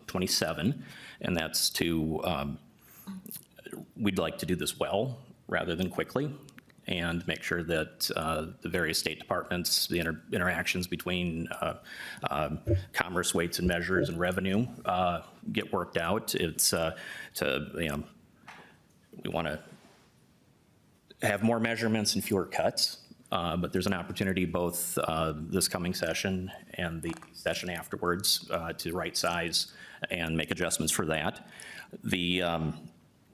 27, and that's to, we'd like to do this well rather than quickly, and make sure that the various state departments, the interactions between commerce, weights and measures, and revenue get worked out. It's we want to have more measurements and fewer cuts, but there's an opportunity both this coming session and the session afterwards to right size and make adjustments for that.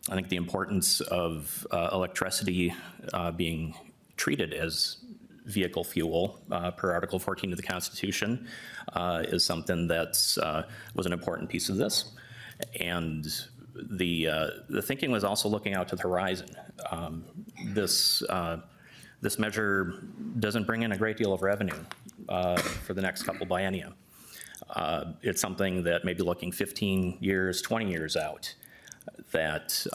I think the importance of electricity being treated as vehicle fuel per Article 14 of the Constitution is something that was an important piece of this. And the thinking was also looking out to the horizon. This measure doesn't bring in a great deal of revenue for the next couple biennia. It's something that may be looking 15 years, 20 years out, that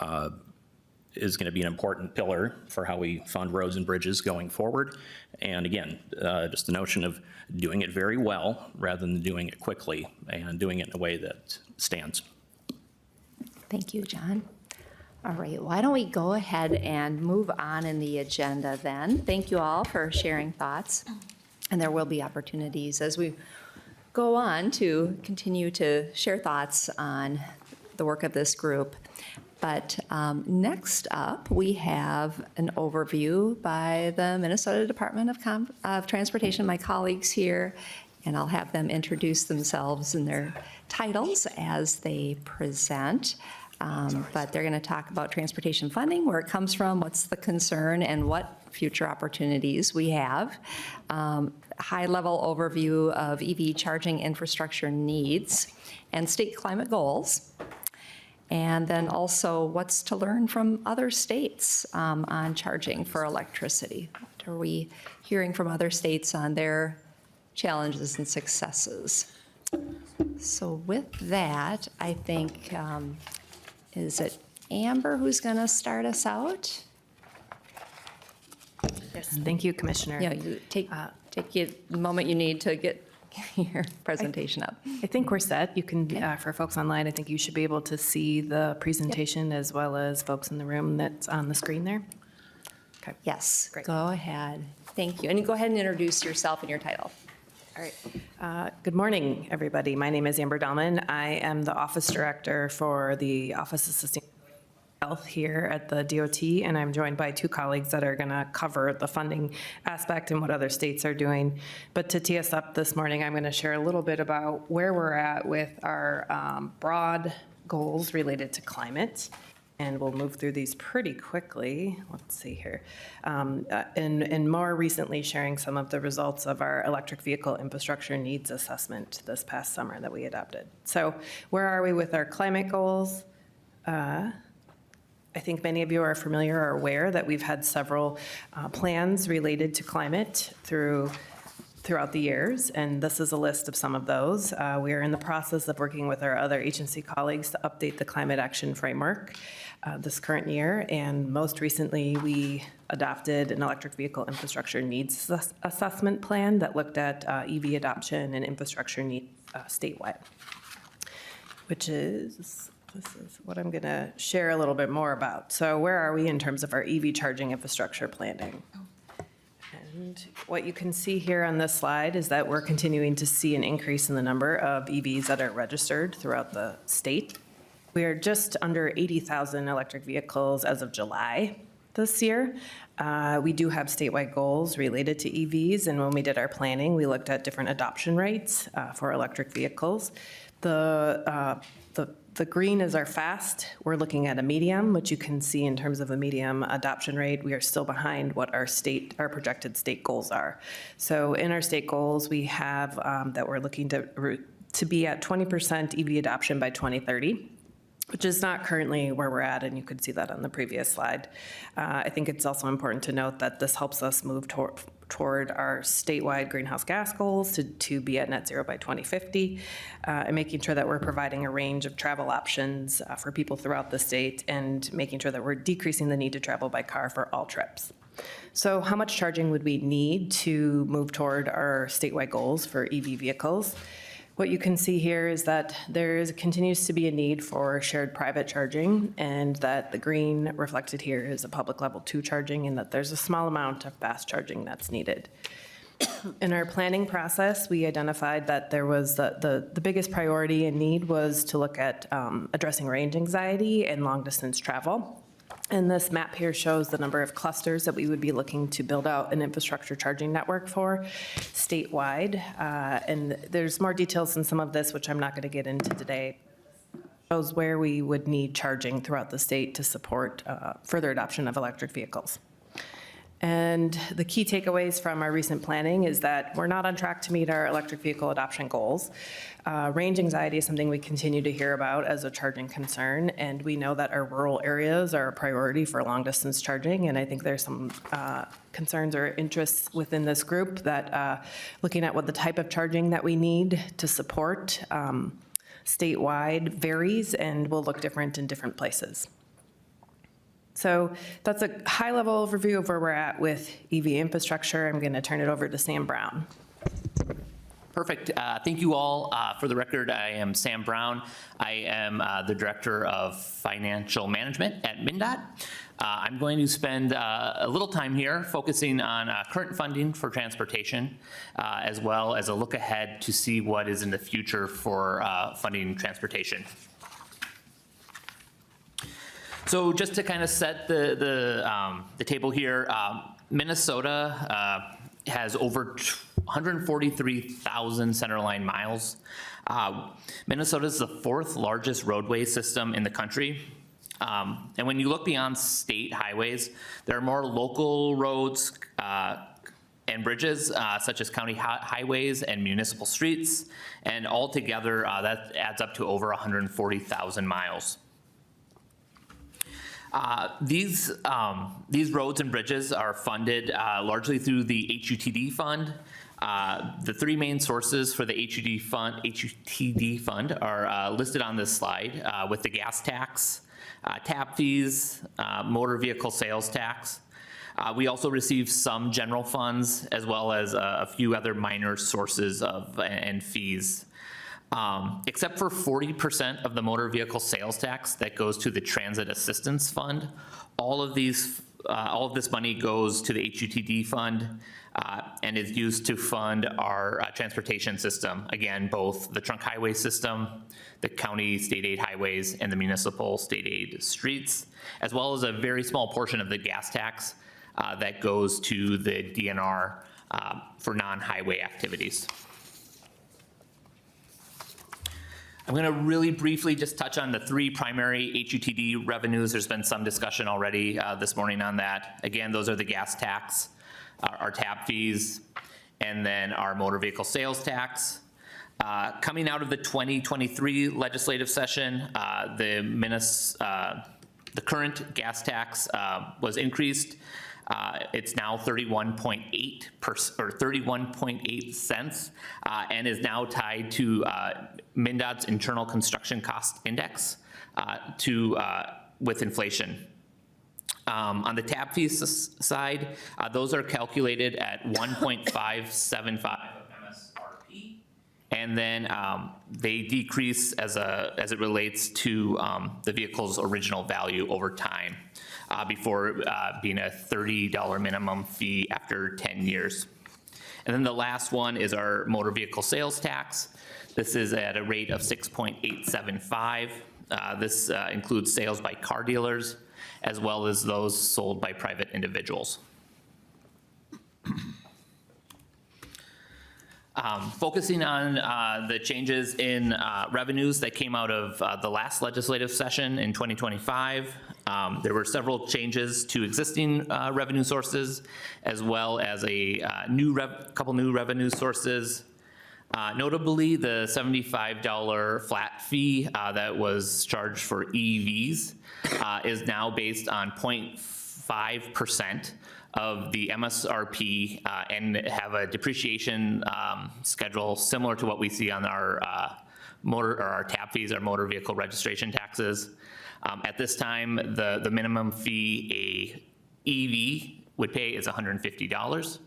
is going to be an important pillar for how we fund roads and bridges going forward. And again, just the notion of doing it very well rather than doing it quickly and doing it in a way that stands.
Thank you, John. All right, why don't we go ahead and move on in the agenda then? Thank you all for sharing thoughts. And there will be opportunities as we go on to continue to share thoughts on the work of this group. But next up, we have an overview by the Minnesota Department of Transportation, my colleagues here, and I'll have them introduce themselves and their titles as they present. But they're going to talk about transportation funding, where it comes from, what's the concern, and what future opportunities we have. High-level overview of EV charging infrastructure needs and state climate goals. And then also what's to learn from other states on charging for electricity. What are we hearing from other states on their challenges and successes? So with that, I think, is it Amber who's going to start us out?
Yes, thank you, Commissioner.
Yeah, you take the moment you need to get your presentation up.
I think we're set. You can, for folks online, I think you should be able to see the presentation as well as folks in the room that's on the screen there. Okay.
Yes, go ahead. Thank you. And you go ahead and introduce yourself and your title.
All right. Good morning, everybody. My name is Amber Dahlman. I am the Office Director for the Office of Sustainable Health here at the DOT, and I'm joined by two colleagues that are going to cover the funding aspect and what other states are doing. But to tee us up this morning, I'm going to share a little bit about where we're at with our broad goals related to climate. And we'll move through these pretty quickly. Let's see here. And more recently, sharing some of the results of our electric vehicle infrastructure needs assessment this past summer that we adopted. So where are we with our climate goals? I think many of you are familiar or aware that we've had several plans related to climate throughout the years, and this is a list of some of those. We are in the process of working with our other agency colleagues to update the climate action framework this current year, and most recently we adopted an electric vehicle infrastructure needs assessment plan that looked at EV adoption and infrastructure needs statewide, which is this is what I'm going to share a little bit more about. So where are we in terms of our EV charging infrastructure planning? And what you can see here on this slide is that we're continuing to see an increase in the number of EVs that are registered throughout the state. We are just under 80,000 electric vehicles as of July, this year. We do have statewide goals related to EVs, and when we did our planning, we looked at different adoption rates for electric vehicles. The green is our fast. We're looking at a medium, which you can see in terms of a medium adoption rate. We are still behind what our projected state goals are. So in our state goals, we have that we're looking to be at 20% EV adoption by 2030. Which is not currently where we're at, and you could see that on the previous slide. I think it's also important to note that this helps us move toward our statewide greenhouse gas goals to be at net zero by 2050, and making sure that we're providing a range of travel options for people throughout the state, and making sure that we're decreasing the need to travel by car for all trips. So how much charging would we need to move toward our statewide goals for EV vehicles? What you can see here is that there continues to be a need for shared private charging, and that the green reflected here is a public level 2 charging, and that there's a small amount of fast charging that's needed. In our planning process, we identified that there was the biggest priority and need was to look at addressing range anxiety and long distance travel. And this map here shows the number of clusters that we would be looking to build out an infrastructure charging network for statewide. And there's more details in some of this, which I'm not going to get into today. It shows where we would need charging throughout the state to support further adoption of electric vehicles. And the key takeaways from our recent planning is that we're not on track to meet our electric vehicle adoption goals. Range anxiety is something we continue to hear about as a charging concern, and we know that our rural areas are a priority for long distance charging, and I think there's some concerns or interests within this group that looking at what the type of charging that we need to support statewide varies and will look different in different places. So that's a high-level overview of where we're at with EV infrastructure. I'm going to turn it over to Sam Brown.
Perfect. Thank you all. For the record, I am Sam Brown. I am the Director of Financial Management at MnDOT. I'm going to spend a little time here focusing on current funding for transportation, as well as a look ahead to see what is in the future for funding transportation. So just to kind of set the table here, Minnesota has over 143,000 centerline miles. Minnesota is the 4th largest roadway system in the country. And when you look beyond state highways, there are more local roads and bridges, such as county highways and municipal streets. And altogether, that adds up to over 140,000 miles. These roads and bridges are funded largely through the HUTD fund. The 3 main sources for the HUTD fund are listed on this slide, with the gas tax, tap fees, motor vehicle sales tax. We also receive some general funds, as well as a few other minor sources and fees. Except for 40% of the motor vehicle sales tax that goes to the Transit Assistance Fund, all of this money goes to the HUTD fund and is used to fund our transportation system. Again, both the trunk highway system, the county state aid highways, and the municipal state aid streets, as well as a very small portion of the gas tax that goes to the DNR for non-highway activities. I'm going to really briefly just touch on the 3 primary HUTD revenues. There's been some discussion already this morning on that. Again, those are the gas tax, our tap fees, and then our motor vehicle sales tax. Coming out of the 2023 legislative session, the current gas tax was increased. It's now 31.8 cents, and is now tied to MnDOT's internal construction cost index with inflation. On the tap fees side, those are calculated at 1.575 MSRP, and then they decrease as it relates to the vehicle's original value over time, before being a $30 minimum fee after 10 years. And then the last one is our motor vehicle sales tax. This is at a rate of 6.875. This includes sales by car dealers, as well as those sold by private individuals. Focusing on the changes in revenues that came out of the last legislative session in 2025, there were several changes to existing revenue sources, as well as a couple new revenue sources. Notably, the $75 flat fee that was charged for EVs is now based on 0.5% of the MSRP and have a depreciation schedule similar to what we see on our our TAP fees, our motor vehicle registration taxes. At this time, the minimum fee a EV would pay is $150.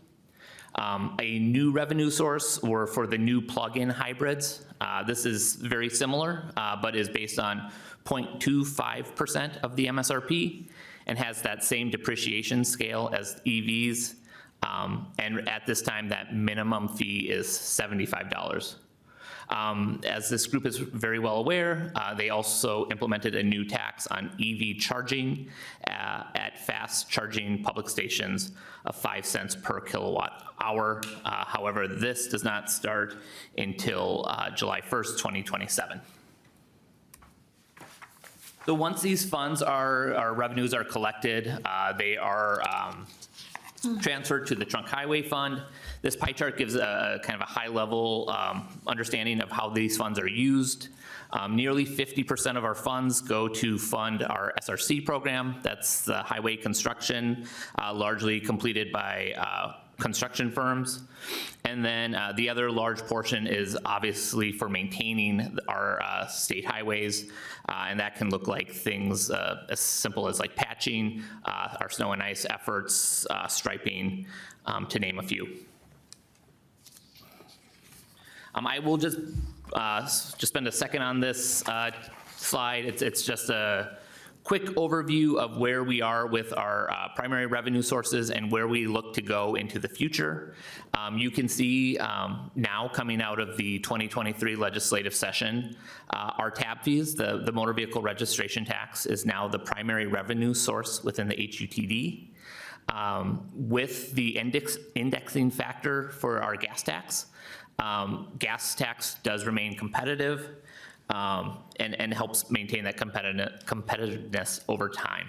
A new revenue source were for the new plug-in hybrids. This is very similar, but is based on 0.25% of the MSRP and has that same depreciation scale as EVs. And at this time, that minimum fee is $75. As this group is very well aware, they also implemented a new tax on EV charging at fast charging public stations of 5 cents per kilowatt hour. However, this does not start until July 1st, 2027. So once these funds our revenues are collected, they are transferred to the Trunk Highway Fund. This pie chart gives a kind of a high level understanding of how these funds are used. Nearly 50% of our funds go to fund our SRC program. That's the highway construction, largely completed by construction firms. And then the other large portion is obviously for maintaining our state highways. And that can look like things as simple as like patching, our snow and ice efforts, striping, to name a few. I will just spend a second on this slide. It's just a quick overview of where we are with our primary revenue sources and where we look to go into the future. You can see now coming out of the 2023 legislative session, our TAB fees, the motor vehicle registration tax, is now the primary revenue source within the HUTD. With the indexing factor for our gas tax does remain competitive. And helps maintain that competitiveness over time.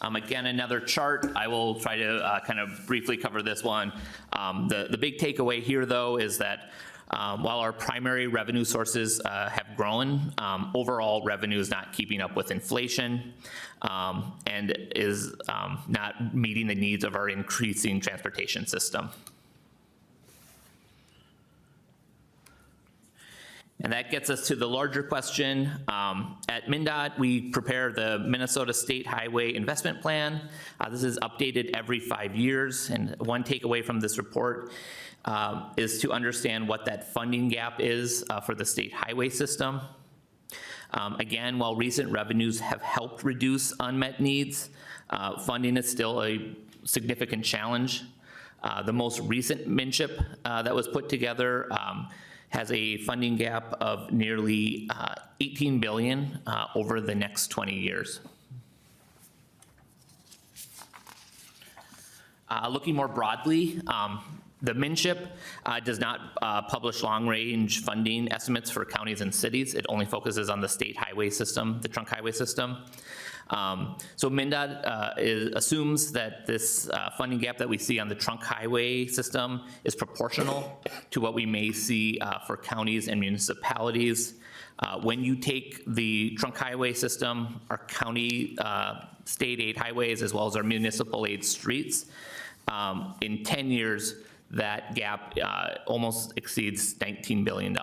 Again, another chart. I will try to kind of briefly cover this one. The big takeaway here, though, is that while our primary revenue sources have grown, overall revenue is not keeping up with inflation and is not meeting the needs of our increasing transportation system. And that gets us to the larger question. At MnDOT, we prepare the Minnesota State Highway Investment Plan. This is updated every 5 years. And one takeaway from this report is to understand what that funding gap is for the state highway system. Again, while recent revenues have helped reduce unmet needs, funding is still a significant challenge. The most recent MNCHIP that was put together has a funding gap of nearly $18 billion over the next 20 years. Looking more broadly, the MNCHIP does not publish long-range funding estimates for counties and cities. It only focuses on the state highway system, the trunk highway system. So MnDOT assumes that this funding gap that we see on the trunk highway system is proportional to what we may see for counties and municipalities. When you take the trunk highway system, our county state aid highways, as well as our municipal aid streets, in 10 years, that gap almost exceeds $19 billion.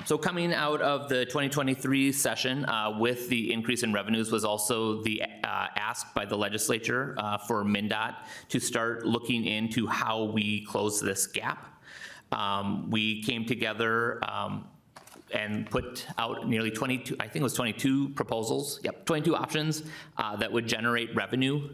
So coming out of the 2023 session with the increase in revenues was also the ask by the legislature for MnDOT to start looking into how we close this gap. We came together and put out nearly 22, I think it was 22 proposals, 22 options that would generate revenue.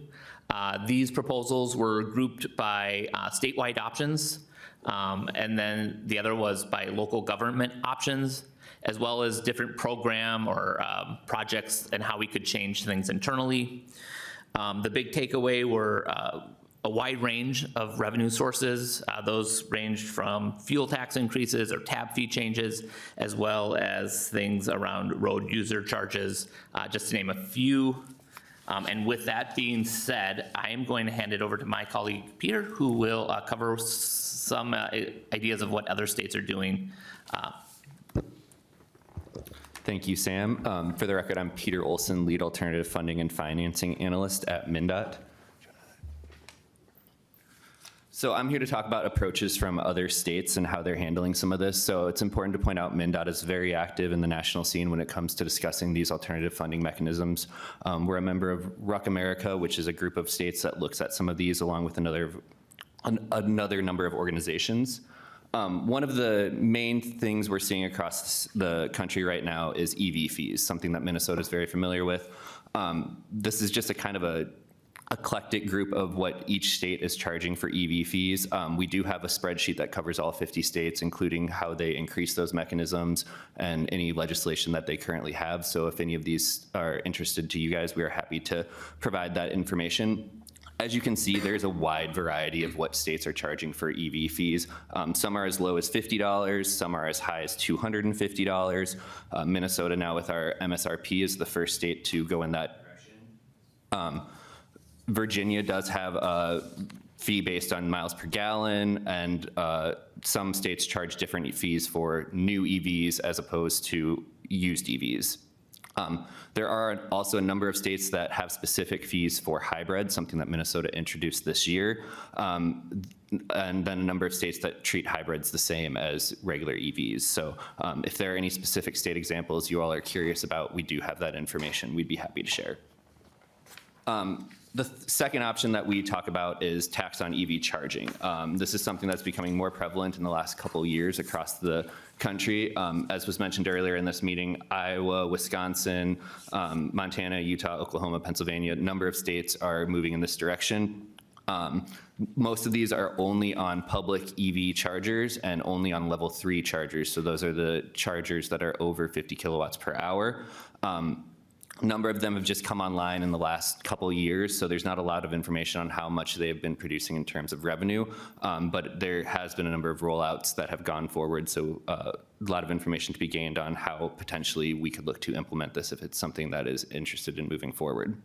These proposals were grouped by statewide options, And then the other was by local government options, as well as different program or projects and how we could change things internally. The big takeaway were a wide range of revenue sources. Those ranged from fuel tax increases or tab fee changes, as well as things around road user charges, just to name a few. And with that being said, I am going to hand it over to my colleague Peter, who will cover some ideas of what other states are doing.
Thank you, Sam. For the record, I'm Peter Olson, Lead Alternative Funding and Financing Analyst at MnDOT. So I'm here to talk about approaches from other states and how they're handling some of this. So it's important to point out MnDOT is very active in the national scene when it comes to discussing these alternative funding mechanisms. We're a member of RUC America, which is a group of states that looks at some of these along with another number of organizations. One of the main things we're seeing across the country right now is EV fees, something that Minnesota is very familiar with. This is just a kind of a eclectic group of what each state is charging for EV fees. We do have a spreadsheet that covers all 50 states, including how they increase those mechanisms and any legislation that they currently have. So if any of these are interested to you guys, we are happy to provide that information. As you can see, there's a wide variety of what states are charging for EV fees. Some are as low as $50, some are as high as $250. Minnesota now with our MSRP is the first state to go in that direction. Virginia does have a fee based on miles per gallon, and some states charge different fees for new EVs as opposed to used EVs. There are also a number of states that have specific fees for hybrid, something that Minnesota introduced this year, and then a number of states that treat hybrids the same as regular EVs. So if there are any specific state examples you all are curious about, we do have that information. We'd be happy to share. The second option that we talk about is tax on EV charging. This is something that's becoming more prevalent in the last couple of years across the country. As was mentioned earlier in this meeting, Iowa, Wisconsin, Montana, Utah, Oklahoma, Pennsylvania, a number of states are moving in this direction. Most of these are only on public EV chargers and only on level 3 chargers. So those are the chargers that are over 50 kilowatts per hour. A number of them have just come online in the last couple of years, so there's not a lot of information on how much they've been producing in terms of revenue, but there has been a number of rollouts that have gone forward, so a lot of information to be gained on how potentially we could look to implement this if it's something that is interested in moving forward.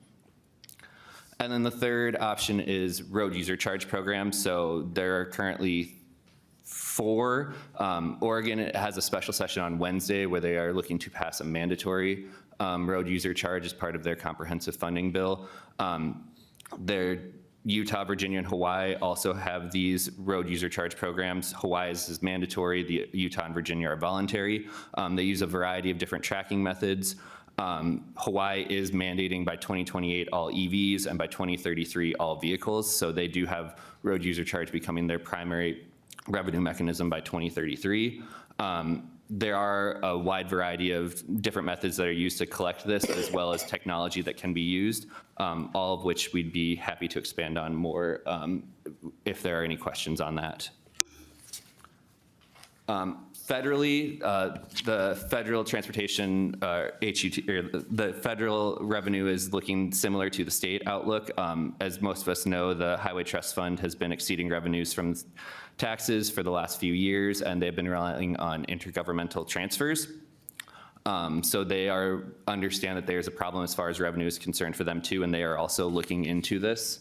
And then the third option is road user charge programs. So there are currently 4. Oregon has a special session on Wednesday where they are looking to pass a mandatory road user charge as part of their comprehensive funding bill. Utah, Virginia, and Hawaii also have these road user charge programs. Hawaii's is mandatory. The Utah and Virginia are voluntary. They use a variety of different tracking methods. Hawaii is mandating by 2028 all EVs and by 2033 all vehicles. So they do have road user charge becoming their primary revenue mechanism by 2033. There are a wide variety of different methods that are used to collect this, as well as technology that can be used, all of which we'd be happy to expand on more if there are any questions on that. Federally, the federal transportation HUT, or the federal revenue is looking similar to the state outlook. As most of us know, the Highway Trust Fund has been exceeding revenues from taxes for the last few years, and they've been relying on intergovernmental transfers. So they understand that there's a problem as far as revenue is concerned for them too, and they are also looking into this.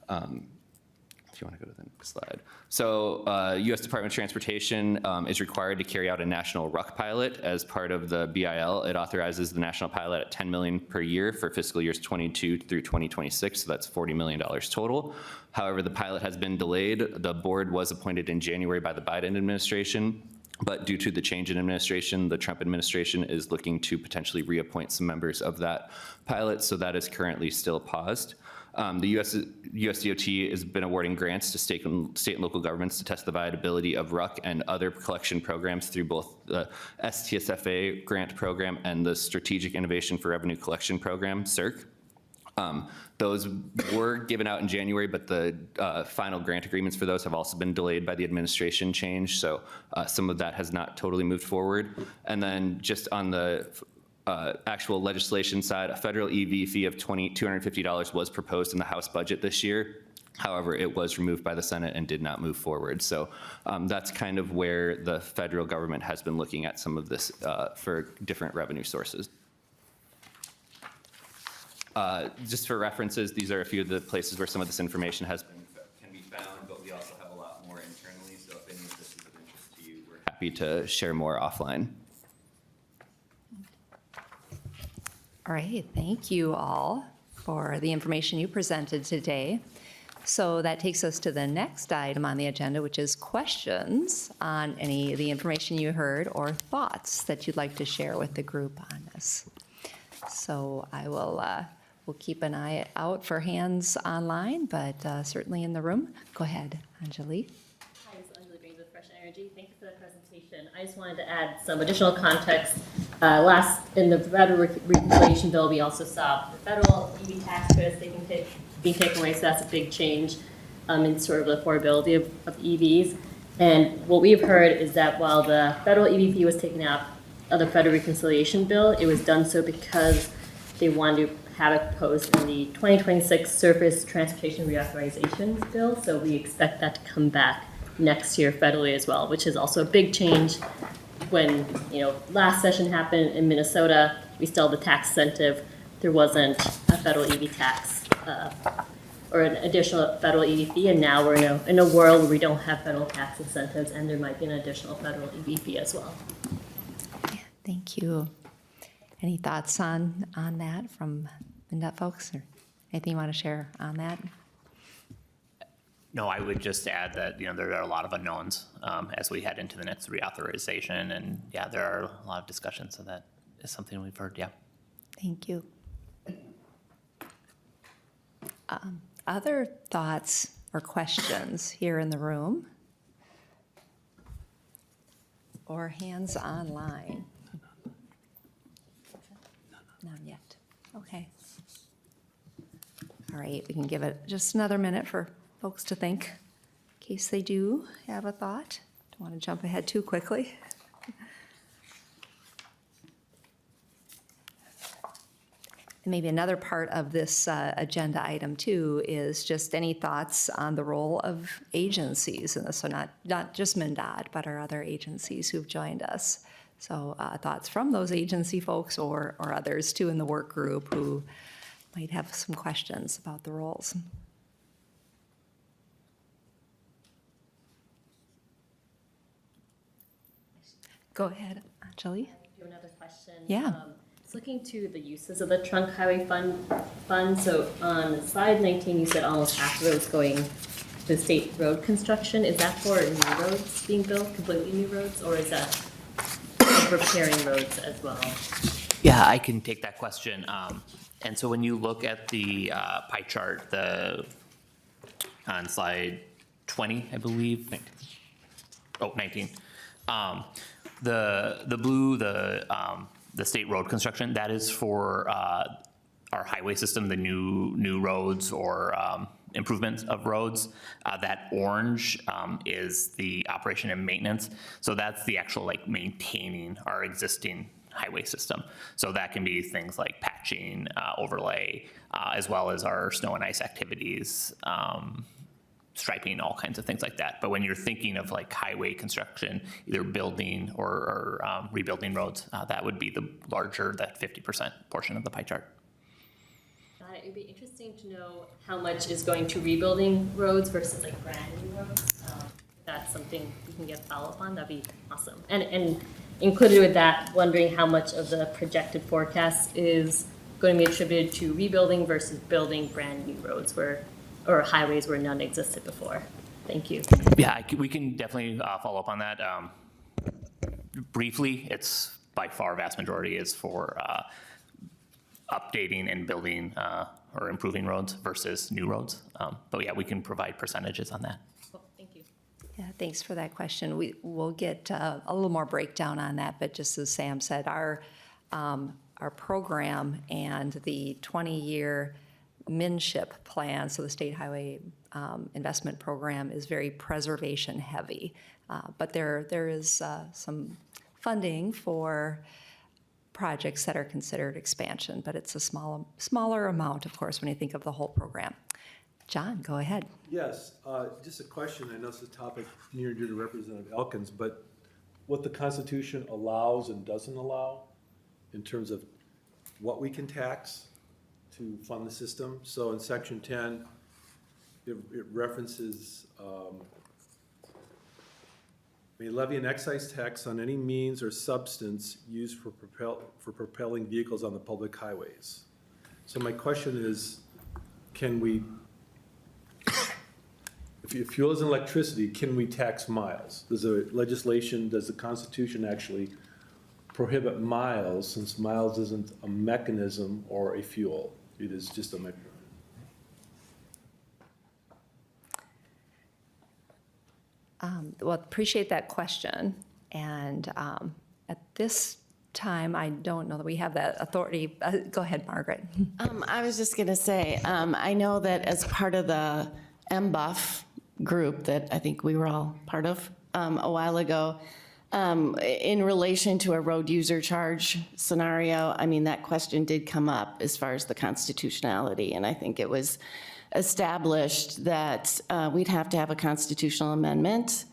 If you want to go to the next slide. So U.S. Department of Transportation is required to carry out a national RUC pilot as part of the BIL. It authorizes the national pilot at $10 million per year for fiscal years 22 through 2026, so that's $40 million total. However, the pilot has been delayed. The board was appointed in January by the Biden administration, but due to the change in administration, the Trump administration is looking to potentially reappoint some members of that pilot, so that is currently still paused. The USDOT has been awarding grants to state and local governments to test the viability of RUC and other collection programs through both the STSFA grant program and the Strategic Innovation for Revenue Collection Program, CIRC. Those were given out in January, but the final grant agreements for those have also been delayed by the administration change. So some of that has not totally moved forward. And then just on the actual legislation side, a federal EV fee of $250 was proposed in the House budget this year. However, it was removed by the Senate and did not move forward. So that's kind of where the federal government has been looking at some of this for different revenue sources. Just for references, these are a few of the places where some of this information can be found, but we also have a lot more internally. So if any of this is of interest to you, we're happy to share more offline.
All right, thank you all for the information you presented today. So that takes us to the next item on the agenda, which is questions on any of the information you heard or thoughts that you'd like to share with the group on this. So I will we'll keep an eye out for hands online, but certainly in the room. Go ahead, Anjali.
Hi, this is Anjali Baines with Fresh Energy. Thank you for the presentation. I just wanted to add some additional context. In the federal reconciliation bill, we also saw the federal EV tax credits being taken away, so that's a big change in sort of the affordability of EVs. And what we've heard is that while the federal EV fee was taken out of the federal reconciliation bill, it was done so because they wanted to have it posed in the 2026 Surface Transportation Reauthorization Bill. So we expect that to come back next year federally as well, which is also a big change. When last session happened in Minnesota, we still had the tax incentive. There wasn't a federal EV tax or an additional federal EV fee, and now we're in a world where we don't have federal tax incentives, and there might be an additional federal EV fee as well.
Thank you. Any thoughts on that from MnDOT folks, or anything you want to share on that?
No, I would just add that, there are a lot of unknowns as we head into the next reauthorization. And yeah, there are a lot of discussions. So that is something we've heard. Yeah.
Thank you. Other thoughts or questions here in the room? Or hands online? None yet. Okay. All right, we can give it just another minute for folks to think, in case they do have a thought. Don't want to jump ahead too quickly. And maybe another part of this agenda item too is just any thoughts on the role of agencies in this. So not just MnDOT, but our other agencies who've joined us. So thoughts from those agency folks or others too in the work group who might have some questions about the roles. Go ahead, Anjali.
I have another question.
Yeah.
Looking to the uses of the trunk highway fund. So on slide 19, you said almost half of it was going to state road construction. Is that for new roads being built, completely new roads, or is that for repairing roads as well?
Yeah, I can take that question. And so when you look at the pie chart, on slide 20, I believe. 19. Oh, 19. The blue, the state road construction, that is for our highway system, the new roads or improvements of roads. That orange is the operation and maintenance. So that's the actual maintaining our existing highway system. So that can be things like patching, overlay, as well as our snow and ice activities, striping, all kinds of things like that. But when you're thinking of highway construction, either building or rebuilding roads, that would be the larger, that 50% portion of the pie chart.
It would be interesting to know how much is going to rebuilding roads versus brand new roads. If that's something we can get follow-up on, that'd be awesome. And included with that, wondering how much of the projected forecast is going to be attributed to rebuilding versus building brand new roads or highways where none existed before. Thank you.
Yeah, we can definitely follow up on that. Briefly, it's by far vast majority is for updating and building or improving roads versus new roads. But yeah, we can provide percentages on that.
Cool. Thank you.
Yeah, thanks for that question. We'll get a little more breakdown on that, but just as Sam said, our program and the 20-year MNSHIP plan, so the State Highway Investment Program, is very preservation heavy. But there is some funding for projects that are considered expansion, but it's a smaller amount, of course, when you think of the whole program. John, go ahead.
Yes, just a question. I know it's a topic near and dear to Representative Elkins, but what the Constitution allows and doesn't allow in terms of what we can tax to fund the system. So in Section 10, it references may levy an excise tax on any means or substance used for propelling vehicles on the public highways. So my question is, can we, if fuel is electricity, can we tax miles? Does the Constitution actually prohibit miles, since miles isn't a mechanism or a fuel? It is just a mechanism.
Well, appreciate that question. And at this time, I don't know that we have that authority. Go ahead, Margaret.
I was just going to say, I know that as part of the MBUF group that I think we were all part of a while ago, in relation to a road user charge scenario, I mean, that question did come up as far as the constitutionality. And I think it was established that we'd have to have a constitutional amendment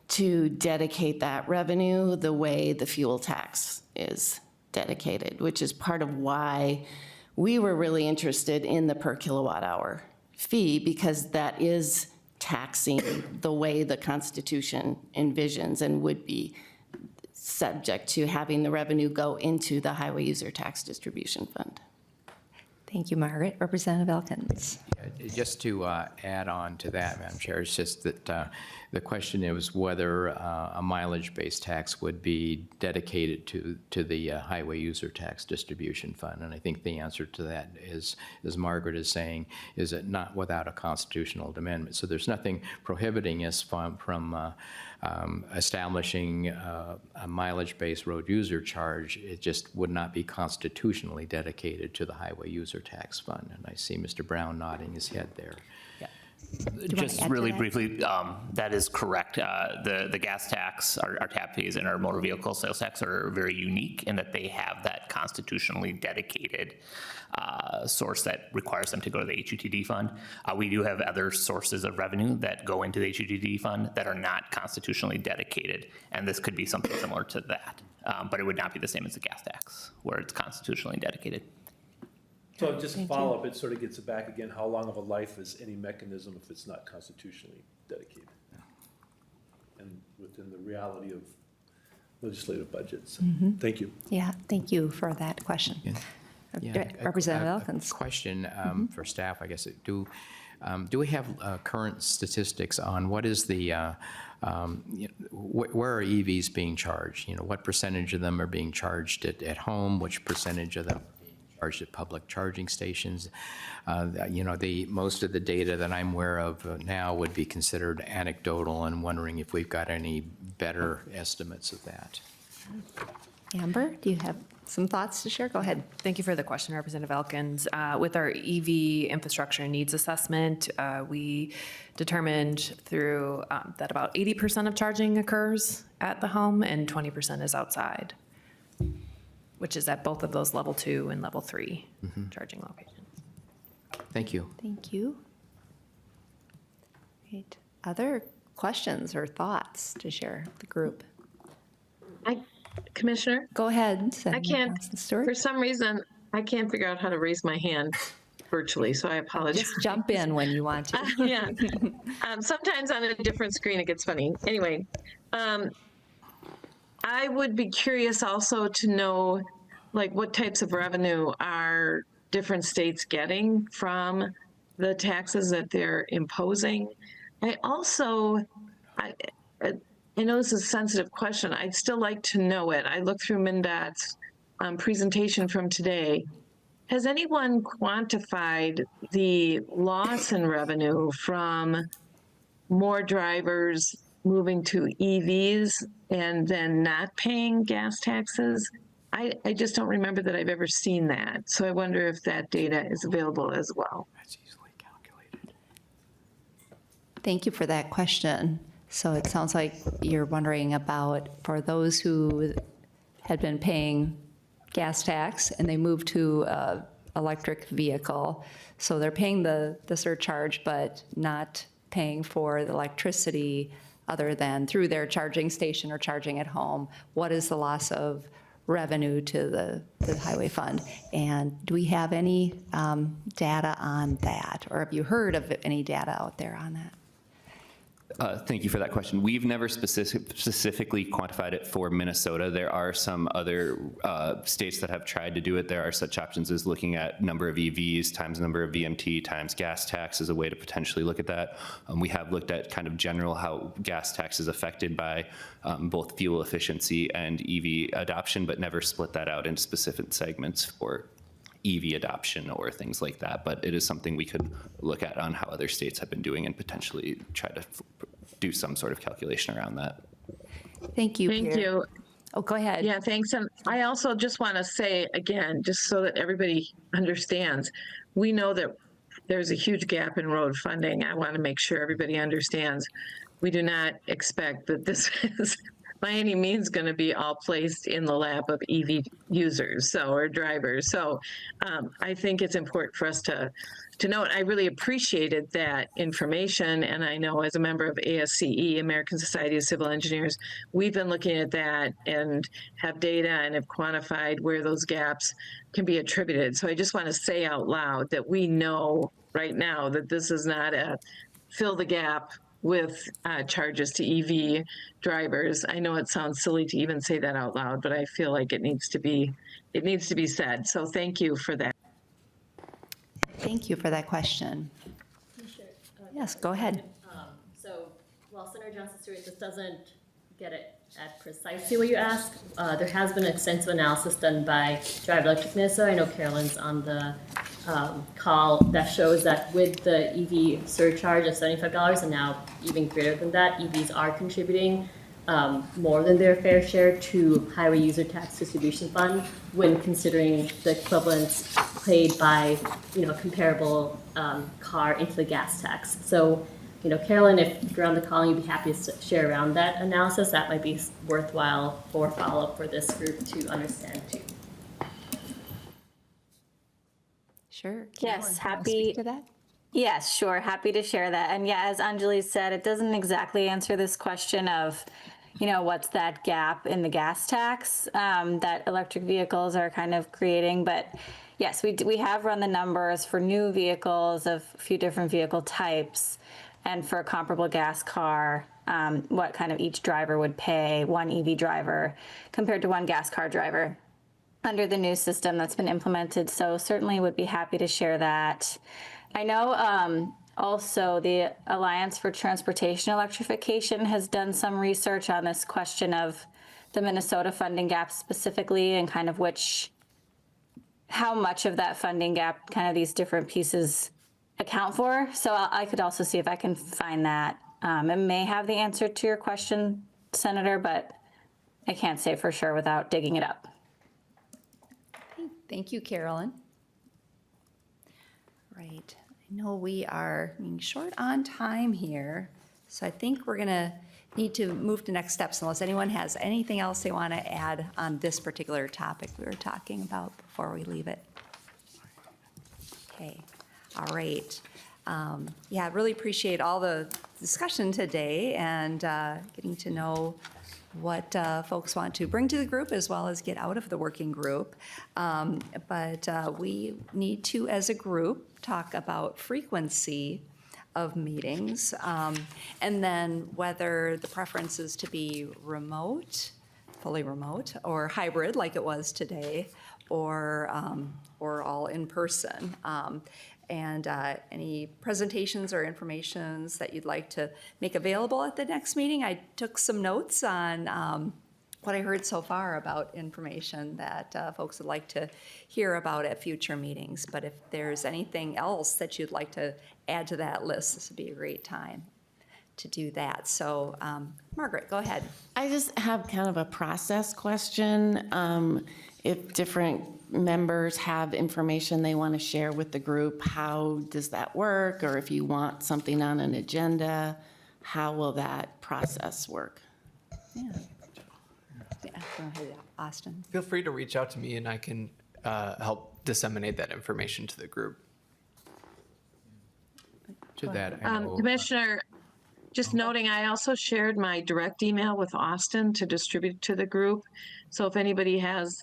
to dedicate that revenue the way the fuel tax is dedicated, which is part of why we were really interested in the per kilowatt hour fee, because that is taxing the way the Constitution envisions and would be subject to having the revenue go into the Highway User Tax Distribution Fund.
Thank you, Margaret. Representative Elkins.
Just to add on to that, Madam Chair, it's just that the question is whether a mileage-based tax would be dedicated to the Highway User Tax Distribution Fund. And I think the answer to that is, as Margaret is saying, is that not without a constitutional amendment. So there's nothing prohibiting us from establishing a mileage-based road user charge. It just would not be constitutionally dedicated to the Highway User Tax Fund. And I see Mr. Brown nodding his head there.
Just really briefly, that is correct. The gas tax, our tap fees, and our motor vehicle sales tax are very unique in that they have that constitutionally dedicated source that requires them to go to the HUTD fund. We do have other sources of revenue that go into the HUTD fund that are not constitutionally dedicated, and this could be something similar to that, but it would not be the same as the gas tax, where it's constitutionally dedicated.
So just a follow-up, it sort of gets it back again, how long of a life is any mechanism if it's not constitutionally dedicated? And within the reality of legislative budgets. Thank you.
Yeah, thank you for that question. Representative Elkins.
Question for staff, I guess. Do we have current statistics on what is the, where are EVs being charged? You know, what percentage of them are being charged at home? Which percentage of them charged at public charging stations? You know, most of the data that I'm aware of now would be considered anecdotal, and wondering if we've got any better estimates of that.
Amber, do you have some thoughts to share? Go ahead.
Thank you for the question, Representative Elkins. With our EV infrastructure needs assessment, we determined through that about 80% of charging occurs at the home and 20% is outside, which is at both of those level 2 and level 3 charging locations.
Thank you.
Thank you. Great. Other questions or thoughts to share with the group?
Commissioner?
Go ahead.
I can't, for some reason, I can't figure out how to raise my hand virtually, so I apologize.
Just jump in when you want to.
Yeah. Sometimes on a different screen it gets funny. Anyway, I would be curious also to know, like, what types of revenue are different states getting from the taxes that they're imposing. I also, I know this is a sensitive question. I'd still like to know it. I looked through MnDOT's presentation from today. Has anyone quantified the loss in revenue from more drivers moving to EVs and then not paying gas taxes? I just don't remember that I've ever seen that. So I wonder if that data is available as well.
Thank you for that question. So it sounds like you're wondering about, for those who had been paying gas tax and they moved to an electric vehicle, so they're paying the surcharge but not paying for the electricity other than through their charging station or charging at home. What is the loss of revenue to the highway fund? And do we have any data on that? Or have you heard of any data out there on that?
Thank you for that question. We've never specifically quantified it for Minnesota. There are some other states that have tried to do it. There are such options as looking at number of EVs times number of VMT times gas tax as a way to potentially look at that. We have looked at kind of general how gas tax is affected by both fuel efficiency and EV adoption, but never split that out into specific segments for EV adoption or things like that, but it is something we could look at on how other states have been doing and potentially try to do some sort of calculation around that.
Thank you.
Thank you.
Oh, go ahead.
Yeah, thanks. And I also just want to say again, just so that everybody understands, we know that there's a huge gap in road funding. I want to make sure everybody understands. We do not expect that this is by any means going to be all placed in the lap of EV users or drivers. So I think it's important for us to note. I really appreciated that information. And I know as a member of ASCE, American Society of Civil Engineers, we've been looking at that and have data and have quantified where those gaps can be attributed. So I just want to say out loud that we know right now that this is not a fill the gap with charges to EV drivers. I know it sounds silly to even say that out loud, but I feel like it needs to be said. So thank you for that.
Thank you for that question. Yes, go ahead.
So while Senator Johnson-Stewart, this doesn't get it at precisely what you asked, there has been extensive analysis done by Drive Electric Minnesota. I know Carolyn's on the call that shows that with the EV surcharge of $75 and now even greater than that, EVs are contributing more than their fair share to highway user tax distribution fund when considering the equivalents paid by a comparable car into the gas tax. So Carolyn, if you're on the call, you'd be happy to share around that analysis. That might be worthwhile for follow-up for this group to understand too.
Sure.
Yes,
Carolyn,
happy
to that.
Yes, sure. Happy to share that. And yeah, as Anjali said, it doesn't exactly answer this question of, what's that gap in the gas tax that electric vehicles are kind of creating. But yes, we have run the numbers for new vehicles of a few different vehicle types. And for a comparable gas car, what kind of each driver would pay, one EV driver compared to one gas car driver under the new system that's been implemented. So certainly would be happy to share that. I know also the Alliance for Transportation Electrification has done some research on this question of the Minnesota funding gap specifically and kind of how much of that funding gap kind of these different pieces account for. So I could also see if I can find that. It may have the answer to your question, Senator, but I can't say for sure without digging it up.
Thank you, Carolyn. Right. I know we are being short on time here, so I think we're going to need to move to next steps unless anyone has anything else they want to add on this particular topic we were talking about before we leave it. Okay. All right. Yeah, really appreciate all the discussion today and getting to know what folks want to bring to the group as well as get out of the working group. But we need to, as a group, talk about frequency of meetings and then whether the preference is to be remote, fully remote, or hybrid like it was today, or all in person. And any presentations or informations that you'd like to make available at the next meeting. I took some notes on what I heard so far about information that folks would like to hear about at future meetings. But if there's anything else that you'd like to add to that list, this would be a great time to do that. So Margaret, go ahead.
I just have kind of a process question. if different members have information they want to share with the group, how does that work? Or if you want something on an agenda, how will that process work?
Yeah. Go ahead, Austin.
Feel free to reach out to me and I can help disseminate that information to the group.
To that, I know,
Commissioner, just noting, I also shared my direct email with Austin to distribute to the group. So if anybody has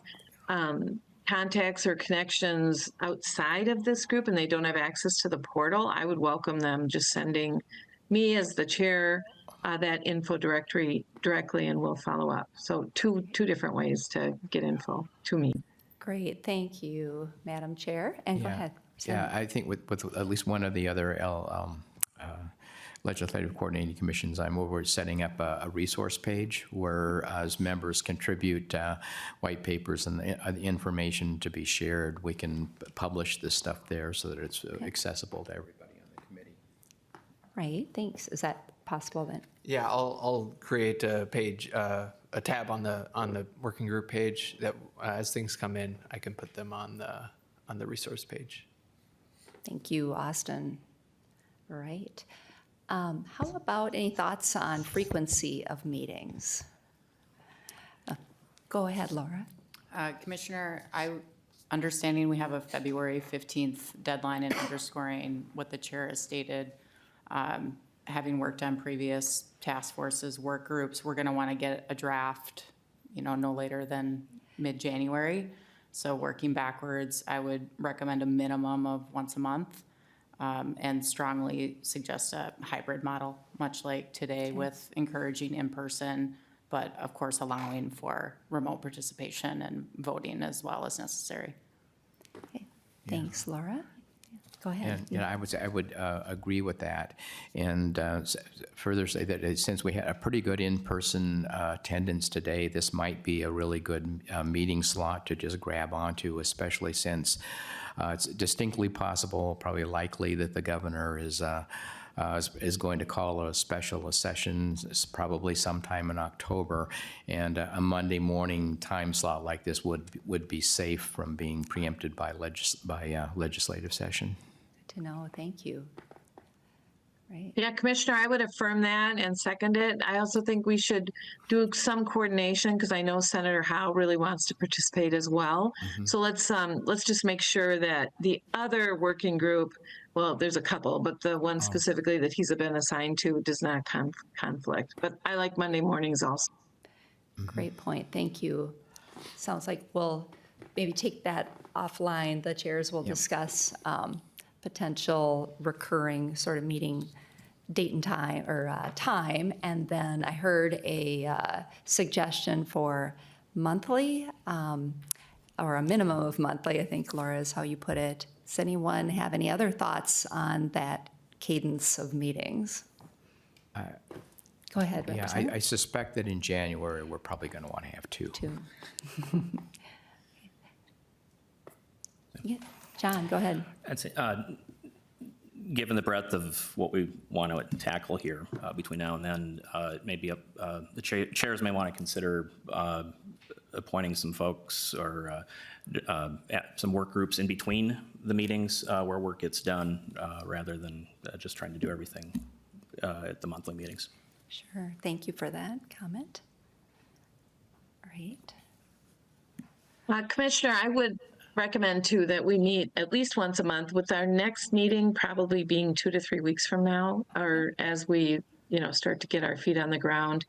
contacts or connections outside of this group and they don't have access to the portal, I would welcome them just sending me as the chair that info directory directly, and we'll follow up. So two different ways to get info to me.
Great, thank you, Madam Chair. And go ahead.
Yeah, I think with at least one of the other legislative coordinating commissions, I'm over setting up a resource page where as members contribute white papers and the information to be shared, we can publish this stuff there so that it's accessible to everybody on the committee.
Right, thanks. Is that possible then?
Yeah, I'll create a page, a tab on the working group page that as things come in, I can put them on the resource page.
Thank you, Austin. All right. How about any thoughts on frequency of meetings? Go ahead, Laura.
Commissioner, understanding we have a February 15th deadline and underscoring what the chair has stated, having worked on previous task forces, work groups, we're going to want to get a draft, no later than mid-January. So working backwards, I would recommend a minimum of once a month and strongly suggest a hybrid model, much like today with encouraging in-person, but of course allowing for remote participation and voting as well as necessary.
Okay. Thanks, Laura. Go ahead.
And I would agree with that, and further say that since we had a pretty good in-person attendance today, this might be a really good meeting slot to just grab onto, especially since it's distinctly possible, probably likely, that the governor is going to call a special session probably sometime in October, and a Monday morning time slot like this would be safe from being preempted by legislative session.
Good to know. Thank you. Right.
Yeah, Commissioner, I would affirm that and second it. I also think we should do some coordination because I know Senator Howe really wants to participate as well.
Mm-hmm.
So let's just make sure that the other working group, well, there's a couple, but the one specifically that he's been assigned to does not conflict. But I like Monday mornings also.
Great point. Thank you. Sounds like we'll maybe take that offline. The chairs will discuss potential recurring sort of meeting date and time, or time. And then I heard a suggestion for monthly, or a minimum of monthly, I think, Laura, is how you put it. Does anyone have any other thoughts on that cadence of meetings? Go ahead,
Yeah,
Representative.
I suspect that in January, we're probably going to want to have two.
Yeah. John, go ahead.
I'd say, given the breadth of what we want to tackle here between now and then, maybe the chairs may want to consider appointing some folks or some work groups in between the meetings where work gets done rather than just trying to do everything at the monthly meetings.
Sure. Thank you for that comment. All right.
Commissioner, I would recommend too that we meet at least once a month, with our next meeting probably being 2 to 3 weeks from now, or as we start to get our feet on the ground.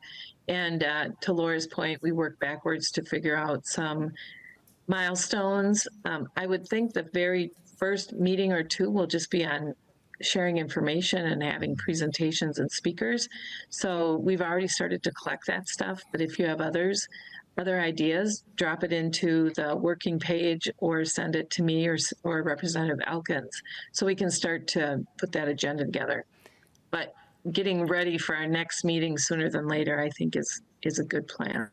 And to Laura's point, we work backwards to figure out some milestones. I would think the very first meeting or two will just be on sharing information and having presentations and speakers. So we've already started to collect that stuff, but if you have other ideas, drop it into the working page or send it to me or Representative Elkins so we can start to put that agenda together. But getting ready for our next meeting sooner than later, I think is a good plan.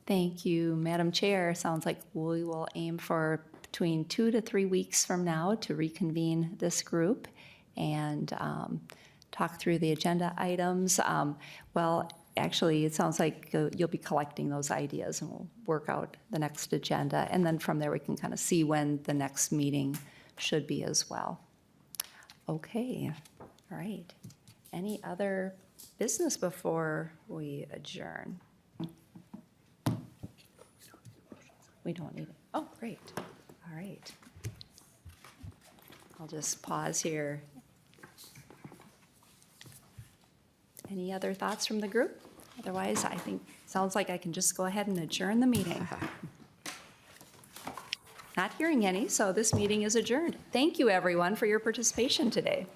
Thank you, Madam Chair. Sounds like we will aim for between 2 to 3 weeks from now to reconvene this group and talk through the agenda items. Well, actually, it sounds like you'll be collecting those ideas, and we'll work out the next agenda. And then from there, we can kind of see when the next meeting should be as well. Okay, all right. Any other business before we adjourn? We don't need it. Oh, great. All right. I'll just pause here. Any other thoughts from the group? Otherwise, I think, sounds like I can just go ahead and adjourn the meeting. Not hearing any, so this meeting is adjourned. Thank you, everyone, for your participation today.